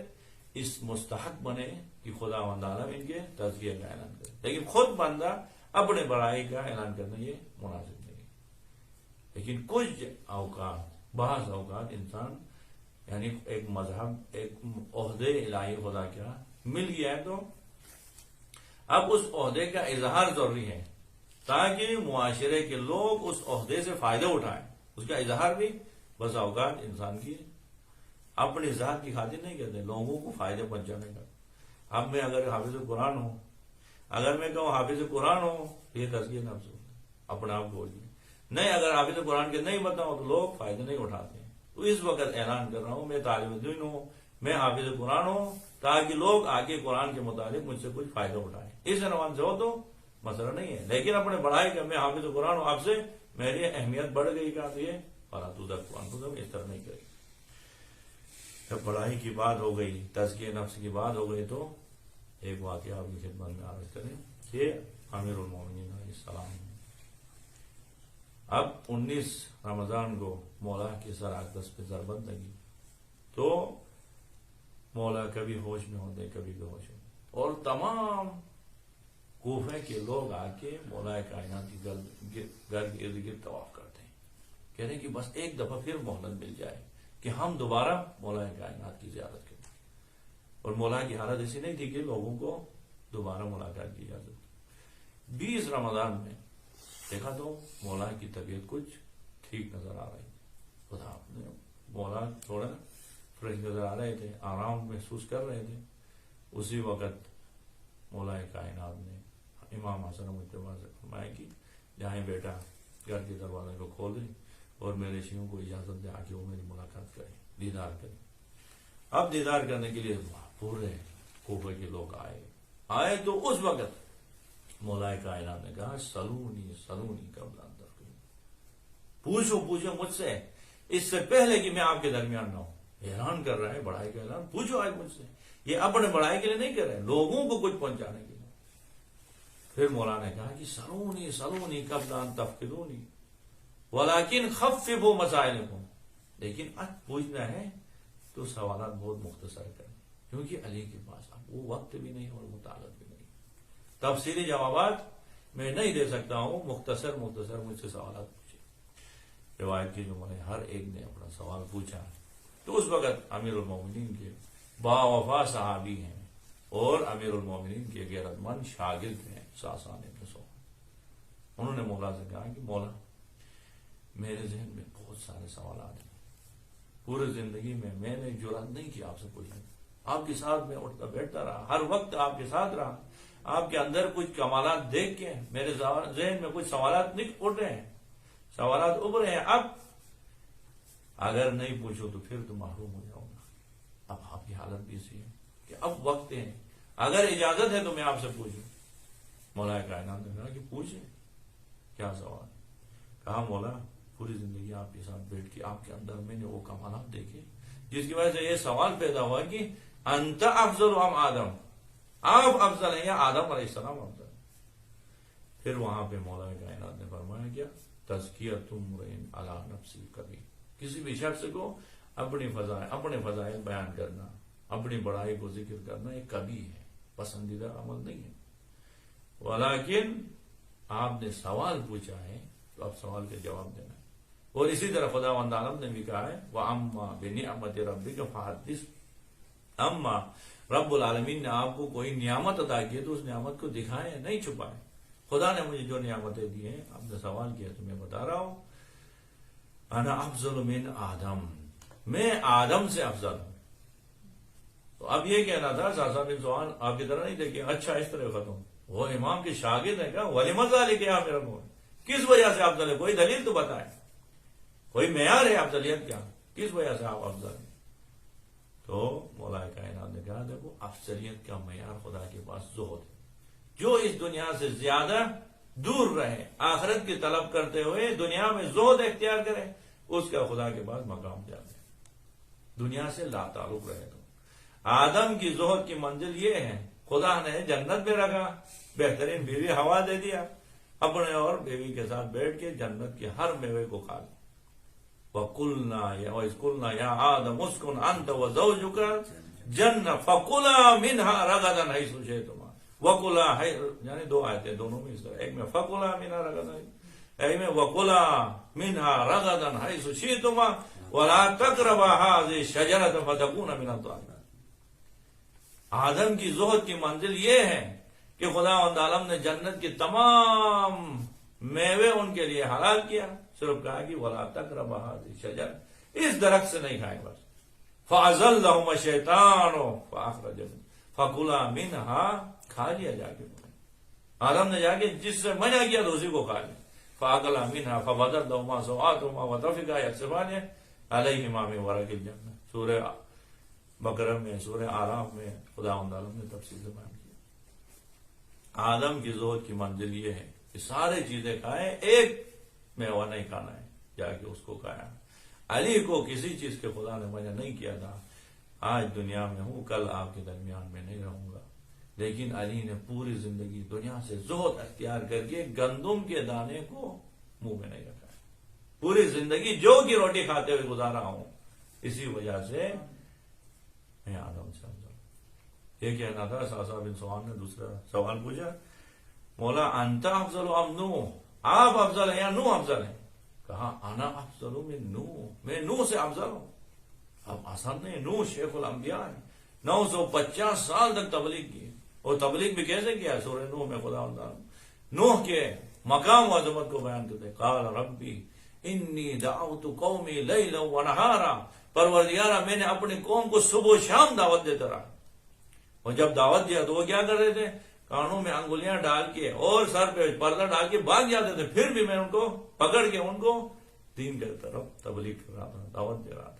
اس مستحق بنے کہ خدا تعالیٰ ان کے تزکیہ کا اعلان کرے. لیکن خود بندہ اپنے بڑائی کا اعلان کرنا یہ مناسب نہیں ہے. لیکن کچھ اوقات, بعض اوقات انسان یعنی ایک مذہب, ایک عہدے الہی خدا کا مل گیا ہے تو اب اس عہدے کا اظہار ضروری ہے تاکہ معاشرے کے لوگ اس عہدے سے فائدہ اٹھائیں. اس کا اظہار بھی بس اوقات انسان کی اپنی ذات کی خاطر نہیں کرتے, لوگوں کو فائدے پہنچانے کا. اب میں اگر حافظ قرآن ہوں, اگر میں کہوں حافظ قرآن ہوں, یہ تزکیہ نفس ہو, اپنے آپ کو نہیں. اگر حافظ قرآن کے نہیں بتاؤں تو لوگ فائدہ نہیں اٹھاتے ہیں. تو اس وقت اعلان کر رہا ہوں میں طالب دین ہوں, میں حافظ قرآن ہوں, تاکہ لوگ آگے قرآن کے متعلق مجھ سے کچھ فائدہ اٹھائیں. اس عنوان سے ہو تو مسئلہ نہیں ہے. لیکن اپنے بڑائی کا میں حافظ قرآن ہوں, آپ سے میری اہمیت بڑھ گئی کا تو یہ فلا تزکوا انفسکم اس طرح نہیں کرے. جب بڑائی کی بات ہو گئی, تزکیہ نفس کی بات ہو گئی, تو ایک واقعہ آپ کی خدمت میں عرض کریں. یہ امیر المومنین علیہ السلام اب 19 رمضان کو مولا کے سر اقدس پہ ضربت لگی تو مولا کبھی ہوش میں ہوتے کبھی بے ہوش ہوتے, اور تمام کوفے کے لوگ آ کے مولا کائنات کی گھر کے ارد گرد طواف کرتے ہیں, کہہ رہے ہیں کہ بس ایک دفعہ پھر مہلت مل جائے کہ ہم دوبارہ مولا کائنات کی زیارت کریں. اور مولا کی حالت ایسی نہیں تھی کہ لوگوں کو دوبارہ ملاقات کی اجازت. 20 رمضان میں دیکھا تو مولا کی طبیعت کچھ ٹھیک نظر آ رہی تھی. خدا مولا تھوڑا فریش نظر آ رہے تھے, آرام محسوس کر رہے تھے. اسی وقت مولا کائنات نے امام حسن مجتبیٰ سے فرمایا کہ جائیں بیٹا, گھر کے دروازے کو کھول دیں. اور میرے شیعوں کو اجازت دے کہ وہ میری ملاقات کریں، دیدار کریں۔ اب دیدار کرنے کے لیے پورے کوفہ کے لوگ آئے تو اس وقت مولا کائنات نے کہا سلونی سلونی قبل ان تدخلوا، پوچھو مجھ سے اس سے پہلے کہ میں آپ کے درمیان نہ ہوں۔ اعلان کر رہا ہے بڑائی کا اعلان، پوچھو آج مجھ سے۔ یہ اپنے بڑائی کے لیے نہیں کر رہے، لوگوں کو کچھ پہنچانے کے لیے۔ پھر مولا نے کہا کہ سلونی سلونی قبل ان تفقدونی ولیکن خففوا مسائلکم، لیکن آج پوچھنا ہے تو سوالات بہت مختصر کریں، کیونکہ علی کے پاس اب وہ وقت بھی نہیں اور وہ طاقت بھی نہیں۔ تفصیلی جوابات میں نہیں دے سکتا ہوں، مختصر مجھ سے سوالات پوچھے۔ روایت کی جو نے ہر ایک نے اپنا سوال پوچھا تو اس وقت امیر المومنین کے با وفا صحابی ہیں اور امیر المومنین کے غیرت مند شاگرد ہیں ساسان ابن سعد۔ انہوں نے مولا سے کہا کہ مولا میرے ذہن میں بہت سارے سوالات ہیں، پورے زندگی میں نے جرأت نہیں کی آپ سے پوچھنے، آپ کے ساتھ میں اٹھتا بیٹھتا رہا، ہر وقت آپ کے ساتھ رہا، آپ کے اندر کچھ کمالات دیکھ کے میرے ذہن میں کچھ سوالات اٹھ رہے ہیں، سوالات ابھرے ہیں۔ اب اگر نہیں پوچھو تو پھر تو محروم ہو جاؤں گا۔ اب آپ کی حالت بھی اسی ہے کہ اب وقت ہے، اگر اجازت ہے تو میں آپ سے پوچھوں۔ مولا کائنات نے کہا کہ پوچھیں، کیا سوال؟ کہا مولا پوری زندگی آپ کے ساتھ بیٹھ کے آپ کے اندر میں نے وہ کمالات دیکھے جس کی وجہ سے یہ سوال پیدا ہوا کہ انت افضل ام آدم، آپ افضل ہیں یا آدم علیہ السلام افضل ہیں؟ پھر وہاں پہ مولا کائنات نے فرمایا کیا تزکیۃ امرئ علی نفسہ کبھی، کسی بھی شخص کو اپنے فضائل بیان کرنا، اپنی بڑائی کو ذکر کرنا ایک کبھی ہے، پسندیدہ عمل نہیں ہے۔ ولیکن آپ نے سوال پوچھا ہے تو اب سوال کے جواب دینا ہے۔ اور اسی طرح خداوند عالم نے بھی کہا ہے وَأَمَّا بِنِعْمَةِ رَبِّكَ فَحَدِّثْ، اما رب العالمین نے آپ کو کوئی نعمت عطا کی ہے تو اس نعمت کو دکھائیں، نہیں چھپائیں۔ خدا نے مجھے جو نعمتیں دی ہیں، آپ نے سوال کیا تو میں بتا رہا ہوں، انا افضل من آدم، میں آدم سے افضل ہوں۔ تو اب یہ کہنا تھا ساسا بن سعد آپ کی طرح نہیں دیکھیں اچھا اس طرح ختم، وہ امام کے شاگرد ہیں، کہا وَلِمَ ذَلِكَ يَا أَمِيرَ الْمُؤْمِنِينَ، کس وجہ سے افضل ہے؟ کوئی دلیل تو بتائیں، کوئی معیار ہے افضلیت کیا، کس وجہ سے آپ افضل ہیں؟ تو مولا کائنات نے کہا دیکھو افضلیت کا معیار خدا کے پاس زہد ہے، جو اس دنیا سے زیادہ دور رہے، آخرت کی طلب کرتے ہوئے دنیا میں زہد اختیار کرے، اس کا خدا کے پاس مقام زیادہ ہے، دنیا سے لا تعلق رہے۔ تو آدم کی زہد کی منزل یہ ہے، خدا نے جنت میں رکھا، بہترین بیوی ہوا دے دیا، اپنے اور بیوی کے ساتھ بیٹھ کے جنت کے ہر میوے کو کھا لیا۔ وَقُلْنَا يَا آدَمُ اسْكُنْ أَنْتَ وَزَوْجُكَ الْجَنَّةَ فَكُلَا مِنْهَا رَغَدًا حَيْثُ شِئْتُمَا وَكُلَا، یعنی دو آیتیں دونوں میں اس طرح، ایک میں فَكُلَا مِنْهَا رَغَدًا، ایک میں وَكُلَا مِنْهَا رَغَدًا حَيْثُ شِئْتُمَا وَلَا تَقْرَبَا هَٰذِهِ الشَّجَرَةَ فَتَكُونَا مِنَ الظَّالِمِينَ۔ آدم کی زہد کی منزل یہ ہے کہ خداوند عالم نے جنت کے تمام میوے ان کے لیے حلال کیا، صرف کہا کہ وَلَا تَقْرَبَا هَٰذِهِ الشَّجَرَةَ، اس درخت سے نہیں کھائیں بس۔ فَأَزَلَّهُمَا الشَّيْطَانُ فَأَخْرَجَهُمَا فَكُلَا مِنْهَا، کھا لیا جا کے، آدم نے جا کے جس سے منع کیا تو اسی کو کھا لیا۔ فَأَكَلَا مِنْهَا فَبَدَتْ لَهُمَا سَوْآتُهُمَا وَطَفِقَا يَخْصِفَانِ عَلَيْهِمَا مِنْ وَرَقِ الْجَنَّةِ، سورہ بقرہ میں، سورہ آراف میں خداوند عالم نے تفصیل سے بیان کیا۔ آدم کی زہد کی منزل یہ ہے کہ سارے چیزیں کھائیں، ایک میوہ نہیں کھانا ہے، جا کے اس کو کھایا۔ علی کو کسی چیز کے خدا نے منع نہیں کیا تھا، آج دنیا میں ہوں، کل آپ کے درمیان میں نہیں رہوں گا، لیکن علی نے پوری زندگی دنیا سے زہد اختیار کر کے گندم کے دانے کو منہ میں نہیں رکھا ہے، پوری زندگی جو کی روٹی کھاتے ہوئے گزارا ہوں، اسی وجہ سے میں آدم سے افضل ہوں۔ یہ کہنا تھا ساسا بن سعد نے دوسرا سوال پوچھا، مولا انت افضل ام نوح، آپ افضل ہیں یا نوح افضل ہیں؟ کہا انا افضل من نوح، میں نوح سے افضل ہوں۔ اب آسان نہیں، نوح شیخ الانبیاء ہے، 950 سال تک تبلیغ کی، اور تبلیغ بھی کیسے کیا؟ سورہ نوح میں خدا نوح کے مقام و عظمت کو بیان کرتے، قال ربی انی دعوت قومی لیلا ونہارا، پروردگارا میں نے اپنی قوم کو صبح و شام دعوت دیتا رہا۔ اور جب دعوت دیا تو وہ کیا کر رہے تھے؟ کانوں میں انگلیاں ڈال کے اور سر پہ پردہ ڈال کے بھاگ جاتے تھے، پھر بھی میں ان کو پکڑ کے ان کو دین کی طرف تبلیغ کر رہا تھا، دعوت دے رہا تھا.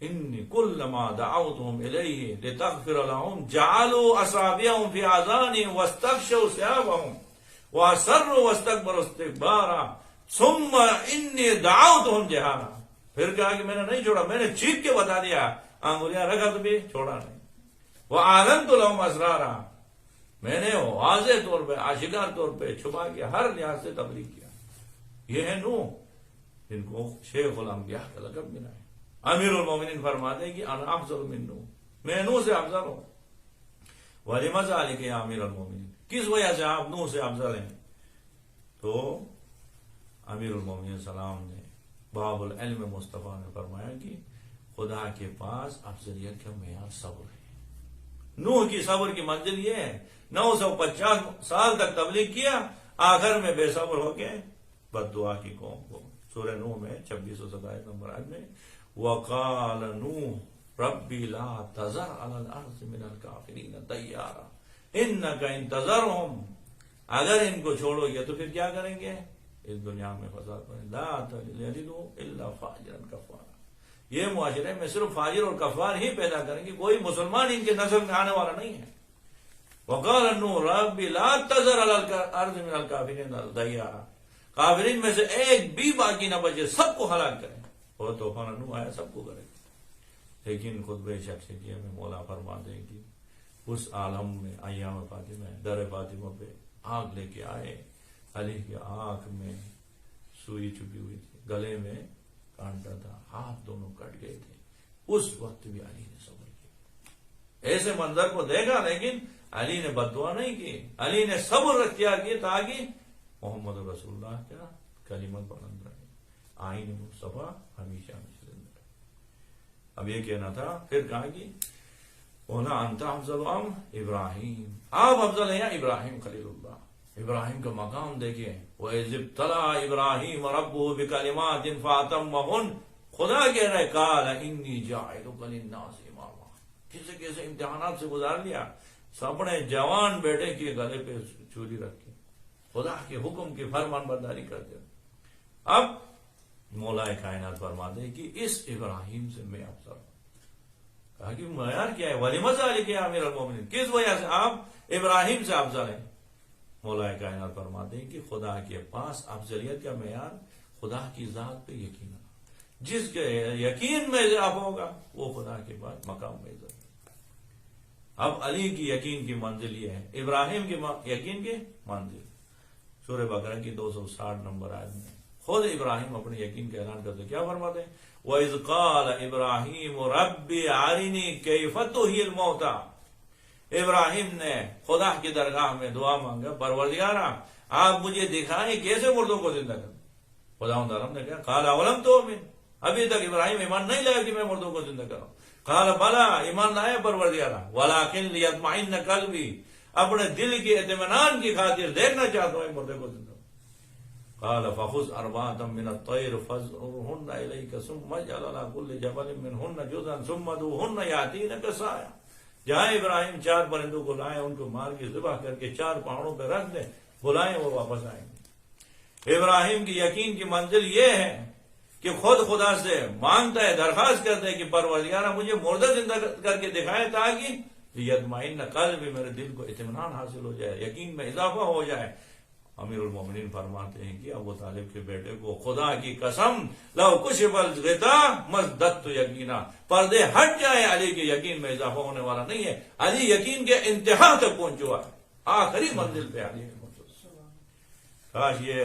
انی کلما دعوتهم الیہ لتغفر لهم جعلوا اصابعهم فی آذانهم واستغشوا ثیابهم واسروا واستكبروا استکبارا ثم انی دعوتهم جہارا. پھر کہا کہ میں نے نہیں چھوڑا، میں نے چیخ کے بتا دیا، انگلیاں رکھا تو بھی چھوڑا نہیں. وَأَعْلَنْتُ لَهُمْ أَسْرَارًا، میں نے واضح طور پہ آشکار طور پہ چھپا کے ہر لحاظ سے تبلیغ کیا. یہ ہے نوح جن کو شیخ الانبیاء کا لقب ملا ہے. امیر المومنین فرماتے ہیں کہ انا افضل من نوح، میں نوح سے افضل ہوں. وَلِمَ ذَلِكَ يَا امیر المومنین، کس وجہ سے آپ نوح سے افضل ہیں؟ تو امیر المومنین سلام نے باب العلم مصطفیٰ نے فرمایا کہ خدا کے پاس افضلیت کا معیار صبر ہے. نوح کی صبر کی منزل یہ ہے، 950 سال تک تبلیغ کیا، آخر میں بے صبر ہو کے بد دعا کی قوم کو. سورہ نوح میں 2627 نمبر آیت میں وقال نوح ربی لا تذر علی الارض من الکافرین دیارا انک ان تذرهم، اگر ان کو چھوڑو گے تو پھر کیا کریں گے؟ اس دنیا میں فساد کریں. لا تلدوا الا فاجرا کفارا، یہ معاشرے میں صرف فاجر اور کفار ہی پیدا کریں گے، کوئی مسلمان ان کے نسل میں آنے والا نہیں ہے. وقال نوح ربی لا تذر علی الارض من الکافرین دیارا، کافرین میں سے ایک بھی باقی نہ بچے، سب کو ہلاک کریں. اور طوفان نوح آیا، سب کو کرے. لیکن خطبہ شخصیہ میں مولا فرماتے ہیں کہ اس عالم میں ایام فاطمہ در فاطمہ پہ آگ لے کے آئے، علی کی آنکھ میں سوئی چھپی ہوئی تھی، گلے میں کانٹا تھا، ہاتھ دونوں کٹ گئے تھے. اس وقت بھی علی نے صبر کیا. ایسے منظر کو دیکھا لیکن علی نے بد دعا نہیں کی، علی نے صبر اختیار کی تاکہ محمد رسول اللہ کا کلمت بلند رہے، آئین مصطفیٰ ہمیشہ ہمیشہ زندہ رہے. اب یہ کہنا تھا. پھر کہا کہ اولا انت افضل ام ابراہیم، آپ افضل ہیں یا ابراہیم خلیل اللہ. ابراہیم کا مقام دیکھیے، وَإِذِ ابْتَلَىٰ إِبْرَاهِيمَ رَبُّهُ بِكَلِمَاتٍ فَأَتَمَّهُنَّ، خدا کہہ رہے قَالَ إِنِّي جَاعِلُكَ لِلنَّاسِ إِمَامًا. کیسے کیسے امتحانات سے گزار لیا، اپنے جوان بیٹے کے گلے پہ چوری رکھ کے خدا کے حکم کی فرمان برداری کرتے. اب مولا کائنات فرماتے ہیں کہ اس ابراہیم سے میں افضل ہوں. کہا کہ معیار کیا ہے؟ وَلِمَ ذَلِكَ يَا أَمِيرَ الْمُؤْمِنِينَ، کس وجہ سے آپ ابراہیم سے افضل ہیں؟ مولا کائنات فرماتے ہیں کہ خدا کے پاس افضلیت کا معیار خدا کی ذات پہ یقین ہے. جس کے یقین میں اضافہ ہوگا وہ خدا کے پاس مقام میں عزت ہے. اب علی کی یقین کی منزل یہ ہے، ابراہیم کی یقین کی منزل. سورہ بقرہ کی 260 نمبر آیت میں خود ابراہیم اپنے یقین کا اعلان کرتے کیا فرماتے ہیں؟ وَإِذْ قَالَ إِبْرَاهِيمُ رَبِّ أَرِنِي كَيْفَ تُحْيِي الْمَوْتَىٰ، ابراہیم نے خدا کی درگاہ میں دعا مانگا، پروردگارا آپ مجھے دکھائیں کیسے مردوں کو زندہ کریں. خداوند عالم نے کہا قَالَ أَوَلَمْ تُؤْمِنْ، ابھی تک ابراہیم ایمان نہیں لایا کہ میں مردوں کو زندہ کروں. قَالَ بَلَىٰ، ایمان لایا پروردگارا، وَلَٰكِنْ لِيَطْمَئِنَّ قَلْبِي، اپنے دل کے اطمینان کی خاطر دیکھنا چاہتا ہوں مردے کو زندہ. قال فخذ أربعة من الطير فاصرهن إليك ثم اجعل على كل جبل منهن جزءا ثم ادعوهن يأتينك سعيا. جہاں ابراہیم 4 پرندوں کو لائیں، ان کو مار کے ذبح کر کے 4 پہاڑوں پہ رکھ دیں، بلائیں وہ واپس آئیں گے. ابراہیم کی یقین کی منزل یہ ہے کہ خود خدا سے مانگتا ہے، درخواست کرتا ہے کہ پروردگارا مجھے مردہ زندہ کر کے دکھائے تاکہ یطمئن قلبی، میرے دل کو اطمینان حاصل ہو جائے، یقین میں اضافہ ہو جائے. امیر المومنین فرماتے ہیں کہ ابو طالب کے بیٹے کو خدا کی قسم لو کشف الغطاء ما ازددت یقینا، پردے ہٹ جائے علی کے یقین میں اضافہ ہونے والا نہیں ہے. علی یقین کے انتہا تک پہنچ چکا ہے، آخری منزل پہ علی پہنچا. کاش یہ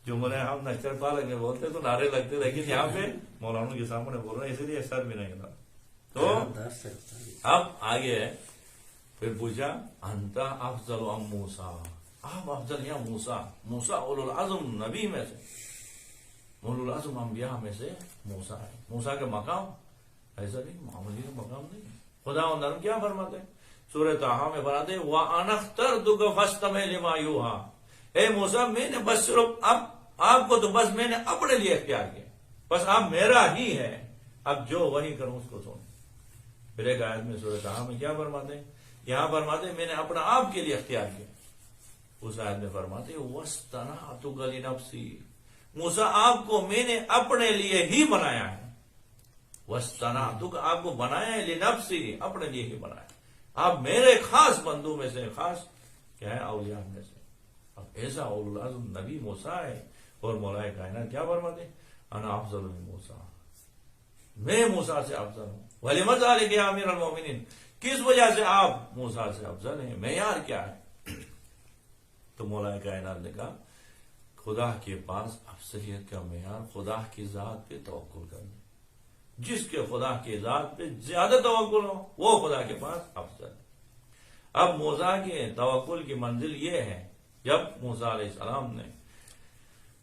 جملے ہم نشتر پالک میں بولتے تو نعرے لگتے، لیکن یہاں پہ مولانا کے سامنے بول رہے ہیں، اسی لیے سر بھی نہیں تھا. تو اب آگے پھر پوچھا انت افضل ام موسیٰ، آپ افضل یا موسیٰ. موسیٰ اولو العزم نبی میں سے، اولو العزم انبیاء میں سے موسیٰ ہے. موسیٰ کا مقام ایسا نہیں، معمولی کا مقام نہیں ہے. خدا اندر کیا فرماتے ہیں؟ سورہ طٰہٰ میں فرماتے ہیں وَأَنَا اخْتَرْتُكَ فَاسْتَمِعْ لِمَا يُوحَىٰ، اے موسیٰ میں نے بس صرف اب آپ کو تو بس میں نے اپنے لیے اختیار کیا، بس آپ میرا ہی ہے، اب جو وہی کروں اس کو سن. پھر ایک آیت میں سورہ طٰہٰ میں کیا فرماتے ہیں؟ یہاں فرماتے ہیں میں نے اپنا آپ کے لیے اختیار کیا. اس آیت میں فرماتے ہیں وَاسْتَنَعْتُكَ لِنَفْسِي، موسیٰ آپ کو میں نے اپنے لیے ہی بنایا ہے، وَاسْتَنَعْتُكَ آپ کو بنایا ہے لِنَفْسِي اپنے لیے ہی بنایا ہے، آپ میرے خاص بندوں میں سے، خاص کیا ہے اولیاء میں سے۔ اب ایسا اولو العزم نبی موسیٰ ہے، اور مولا کائنات کیا فرماتے ہیں؟ انا افضل من موسیٰ، میں موسیٰ سے افضل ہوں۔ وَلِمَ ذَلِكَ يَا امیر المومنین، کس وجہ سے آپ موسیٰ سے افضل ہیں، معیار کیا ہے؟ تو مولا کائنات نے کہا خدا کے پاس افضلیت کا معیار خدا کی ذات پہ توکل کرنا، جس کے خدا کی ذات پہ زیادہ توکل ہو وہ خدا کے پاس افضل ہے۔ اب موسیٰ کے توکل کی منزل یہ ہے، جب موسیٰ علیہ السلام نے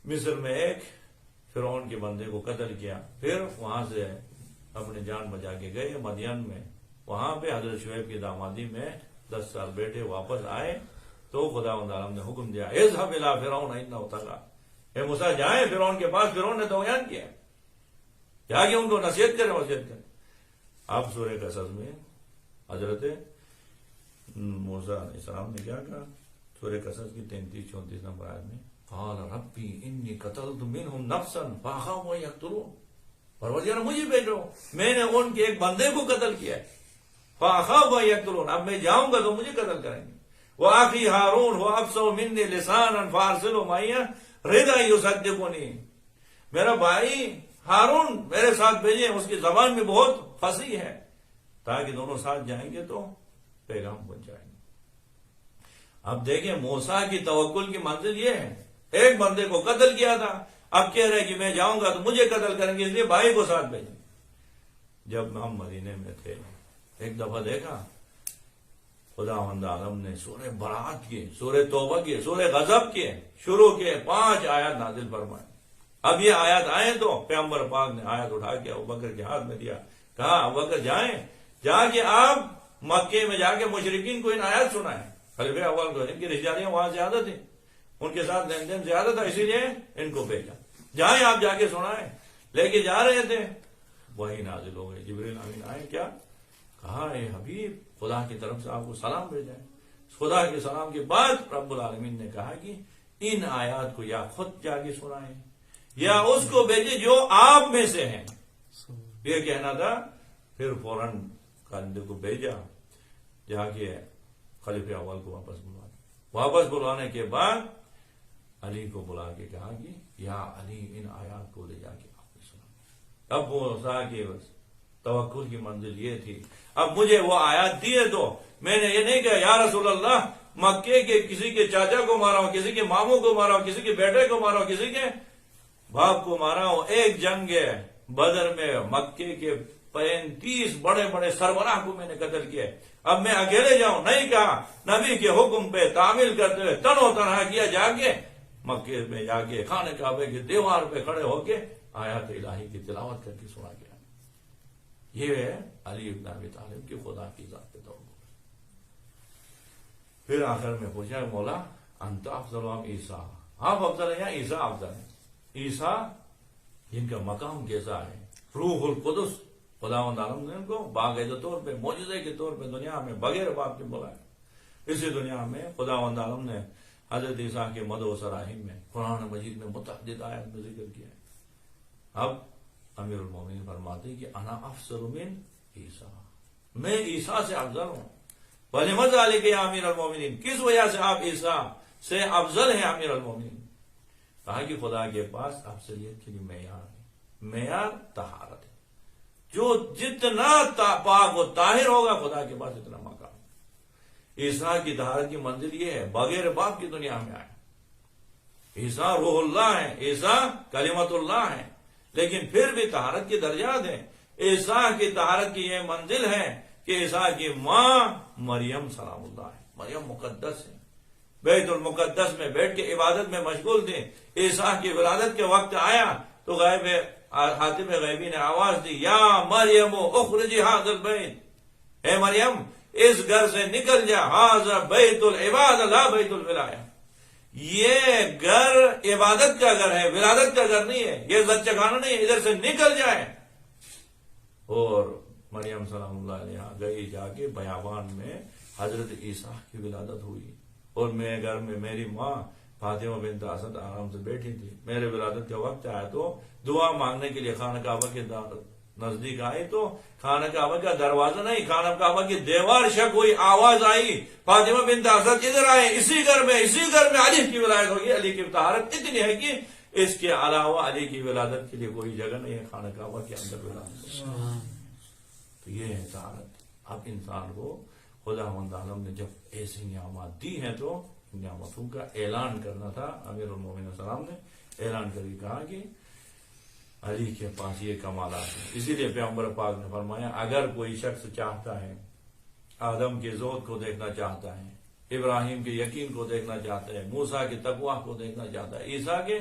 مصر میں ایک فرعون کے بندے کو قتل کیا، پھر وہاں سے اپنی جان بچا کے گئے مدین میں، وہاں پہ حضرت شعیب کی دامادی میں 10 سال بیٹے، واپس آئے تو خدا عالم نے حکم دیا اذهب الى فرعون انه طغى، اے موسیٰ جائیں فرعون کے پاس، فرعون نے طغیان کیا، جا کے ان کو نصیحت کریں، وصیت کریں۔ اب سورہ قصص میں حضرت موسیٰ علیہ السلام نے کیا کہا؟ سورہ قصص کی 33-34 نمبر آیت میں قال ربی انی قتلت منهم نفسا فاخاف ان یقتلون، پروردگار مجھے بھیجو، میں نے ان کے ایک بندے کو قتل کیا ہے، فاخاف ان یقتلون، اب میں جاؤں گا تو مجھے قتل کریں گے۔ وَأَخِي هَارُونَ هُوَ أَفْصَحُ مِنِّي لِسَانًا فَأَرْسِلْهُ مَعِيَ رِدًا يُصَدِّقُنِي، میرا بھائی ہارون میرے ساتھ بھیجیں، اس کی زبان میں بہت فصیح ہے، تاکہ دونوں ساتھ جائیں گے تو پیغام پہنچائیں گے۔ اب دیکھیں موسیٰ کی توکل کی منزل یہ ہے، ایک بندے کو قتل کیا تھا، اب کہہ رہے کہ میں جاؤں گا تو مجھے قتل کریں گے، اس لیے بھائی کو ساتھ بھیجیں۔ جب ہم مدینے میں تھے ایک دفعہ دیکھا خدا عالم نے سورہ برات کی، سورہ توبہ کی، سورہ غضب کی شروع کے 5 آیات نازل فرمائے۔ اب یہ آیات آئے تو پیغمبر پاک نے آیات اٹھا کے ابوبکر کے ہاتھ میں دیا، کہا ابوبکر جائیں، جا کے آپ مکے میں جا کے مشرکین کو ان آیات سنائیں، خلیفہ اول کو، ان کی رشتہ داریاں وہاں زیادہ تھی، ان کے ساتھ لین دین زیادہ تھا، اسی لیے ان کو بھیجا، جائیں آپ جا کے سنائیں۔ لے کے جا رہے تھے، وہی نازل ہو گئے، جبریل امین آئے، کیا کہا؟ اے حبیب خدا کی طرف سے آپ کو سلام بھیجا ہے۔ خدا کے سلام کے بعد رب العالمین نے کہا کہ ان آیات کو یا خود جا کے سنائیں یا اس کو بھیجے جو آپ میں سے ہیں، یہ کہنا تھا۔ پھر فوراً کاندے کو بھیجا، جا کے خلیفہ اول کو واپس بلوانے کے بعد علی کو بلا کے کہا کہ یا علی ان آیات کو لے جا کے آپ نے سنا۔ اب موسیٰ کی توکل کی منزل یہ تھی، اب مجھے وہ آیات دیے تو میں نے یہ نہیں کہا یا رسول اللہ مکے کے کسی کے چاچا کو مارا ہوں، کسی کے ماموں کو مارا ہوں، کسی کے بیٹے کو مارا ہوں، کسی کے باپ کو مارا ہوں۔ ایک جنگ بدر میں مکے کے 35 بڑے بڑے سربراہ کو میں نے قتل کیا، اب میں اکیلے جاؤں؟ نہیں کہا، نبی کے حکم پہ تعمیل کرتے ہوئے تنو تنہا کیا، جا کے مکے میں جا کے خانہ کعبے کی دیوار پہ کھڑے ہو کے آیات الہی کی تلاوت کر کے سنا گیا۔ یہ ہے علی بن ابی طالب کی خدا کی ذات پہ توکل۔ پھر آخر میں پوچھا مولا انت افضل ام عیسیٰ، آپ افضل ہیں یا عیسیٰ افضل ہے؟ عیسیٰ جن کا مقام کیسا ہے، روح القدس، خدا عالم نے ان کو باقاعدہ طور پہ معجزے کے طور پہ دنیا میں بغیر باپ کے بلایا۔ اسی دنیا میں خدا عالم نے حضرت عیسیٰ کے مدح و سراہیم میں قرآن مجید میں متعدد آیات میں ذکر کیا ہے۔ اب امیر المومنین فرماتے ہیں کہ انا افضل من عیسیٰ، میں عیسیٰ سے افضل ہوں۔ وَلِمَ ذَلِكَ يَا امیر المومنین، کس وجہ سے آپ عیسیٰ سے افضل ہیں امیر المومنین؟ کہا کہ خدا کے پاس افضلیت کے لیے معیار ہے، معیار طہارت ہے، جو جتنا پاک و طاہر ہوگا خدا کے پاس اتنا مقام۔ عیسیٰ کی طہارت کی منزل یہ ہے، بغیر باپ کی دنیا میں آئے، عیسیٰ روح اللہ ہے، عیسیٰ کلمت اللہ ہے، لیکن پھر بھی طہارت کے درجات ہیں۔ عیسیٰ کی طہارت کی یہ منزل ہے کہ عیسیٰ کی ماں مریم سلام اللہ ہے، مریم مقدس ہے، بیت المقدس میں بیٹھ کے عبادت میں مشغول تھے۔ عیسیٰ کی ولادت کے وقت آیا تو غیب حاتم غیبی نے آواز دی یا مریم اخرجی ھذا البیت، اے مریم اس گھر سے نکل جا، ھذا بیت العباد لا بیت الولایہ، یہ گھر عبادت کا گھر ہے، ولادت کا گھر نہیں ہے، یہ عزت چکھانا نہیں ہے، ادھر سے نکل جائے۔ اور مریم سلام اللہ علیہا گئی، جا کے بیابان میں حضرت عیسیٰ کی ولادت ہوئی، اور میرے گھر میں میری ماں فاطمہ بنت اسد آرام سے بیٹھی تھی. میرے ولادت کا وقت آیا تو دعا مانگنے کے لیے خانہ کعبہ کے نزدیک آئی تو خانہ کعبہ کا دروازہ نہیں، خانہ کعبہ کی دیوار شک ہوئی، آواز آئی فاطمہ بنت اسد ادھر آئے، اسی گھر میں علی کی ولادت ہوگی. علی کی طہارت اتنی ہے کہ اس کے علاوہ علی کی ولادت کے لیے کوئی جگہ نہیں ہے خانہ کعبہ کے اندر ولادت. تو یہ ہے طہارت. اب انسان کو خدا مند عالم نے جب ایسی نعمات دی ہیں تو نعمتوں کا اعلان کرنا تھا. امیر المومنین السلام نے اعلان کر کے کہا کہ علی کے پاس یہ کمالات ہیں. اسی لیے پیغمبر پاک نے فرمایا اگر کوئی شخص چاہتا ہے آدم کے زہد کو دیکھنا چاہتا ہے، ابراہیم کے یقین کو دیکھنا چاہتا ہے، موسیٰ کے تقویٰ کو دیکھنا چاہتا ہے، عیسیٰ کے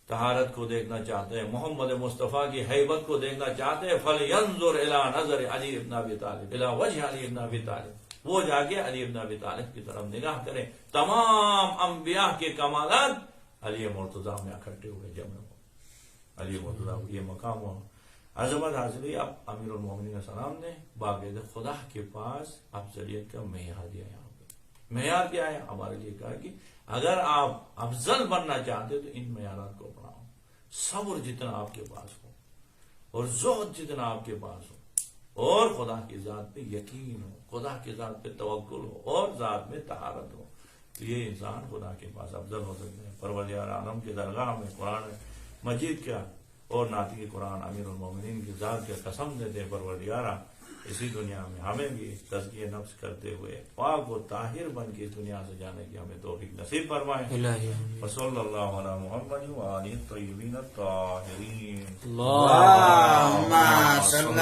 طہارت کو دیکھنا چاہتے ہیں، محمد مصطفیٰ کی حیبت کو دیکھنا چاہتے ہیں، فَلْيَنْظُرْ إِلَىٰ نَظَرِ علی ابن ابی طالب إِلَىٰ وَجْهِ علی ابن ابی طالب. وہ جا کے علی ابن ابی طالب کی طرف نگاہ کریں. تمام انبیاء کے کمالات علی مرتضیٰ میں اکٹھے ہوئے جمع ہو. علی مرتضیٰ کو یہ مقام ہو، عظمت حاصل ہوئی. اب امیر المومنین السلام نے باقاعدہ خدا کے پاس افضلیت کا معیار دیا. یہاں پہ معیار کیا ہے؟ ہمارے لیے کہا کہ اگر آپ افضل بننا چاہتے تو ان معیارات کو اپناؤ. صبر جتنا آپ کے پاس ہو اور زہد جتنا آپ کے پاس ہو اور خدا کی ذات پہ یقین ہو، خدا کی ذات پہ توکل ہو اور ذات میں طہارت ہو، تو یہ انسان خدا کے پاس افضل ہو سکتے ہیں. پروردگار عالم کی درگاہ میں قرآن مجید کا اور ناطق قرآن امیر المومنین کی ذات کے قسم دیتے ہیں پروردگارہ اسی دنیا میں ہمیں بھی تزکیہ نفس کرتے ہوئے پاک و طاہر بن کے اس دنیا سے جانے کی ہمیں توفیق نصیب فرمائے. وصلی اللہ علی محمد وآلہ الطیبین الطاہرین. اللہم صلی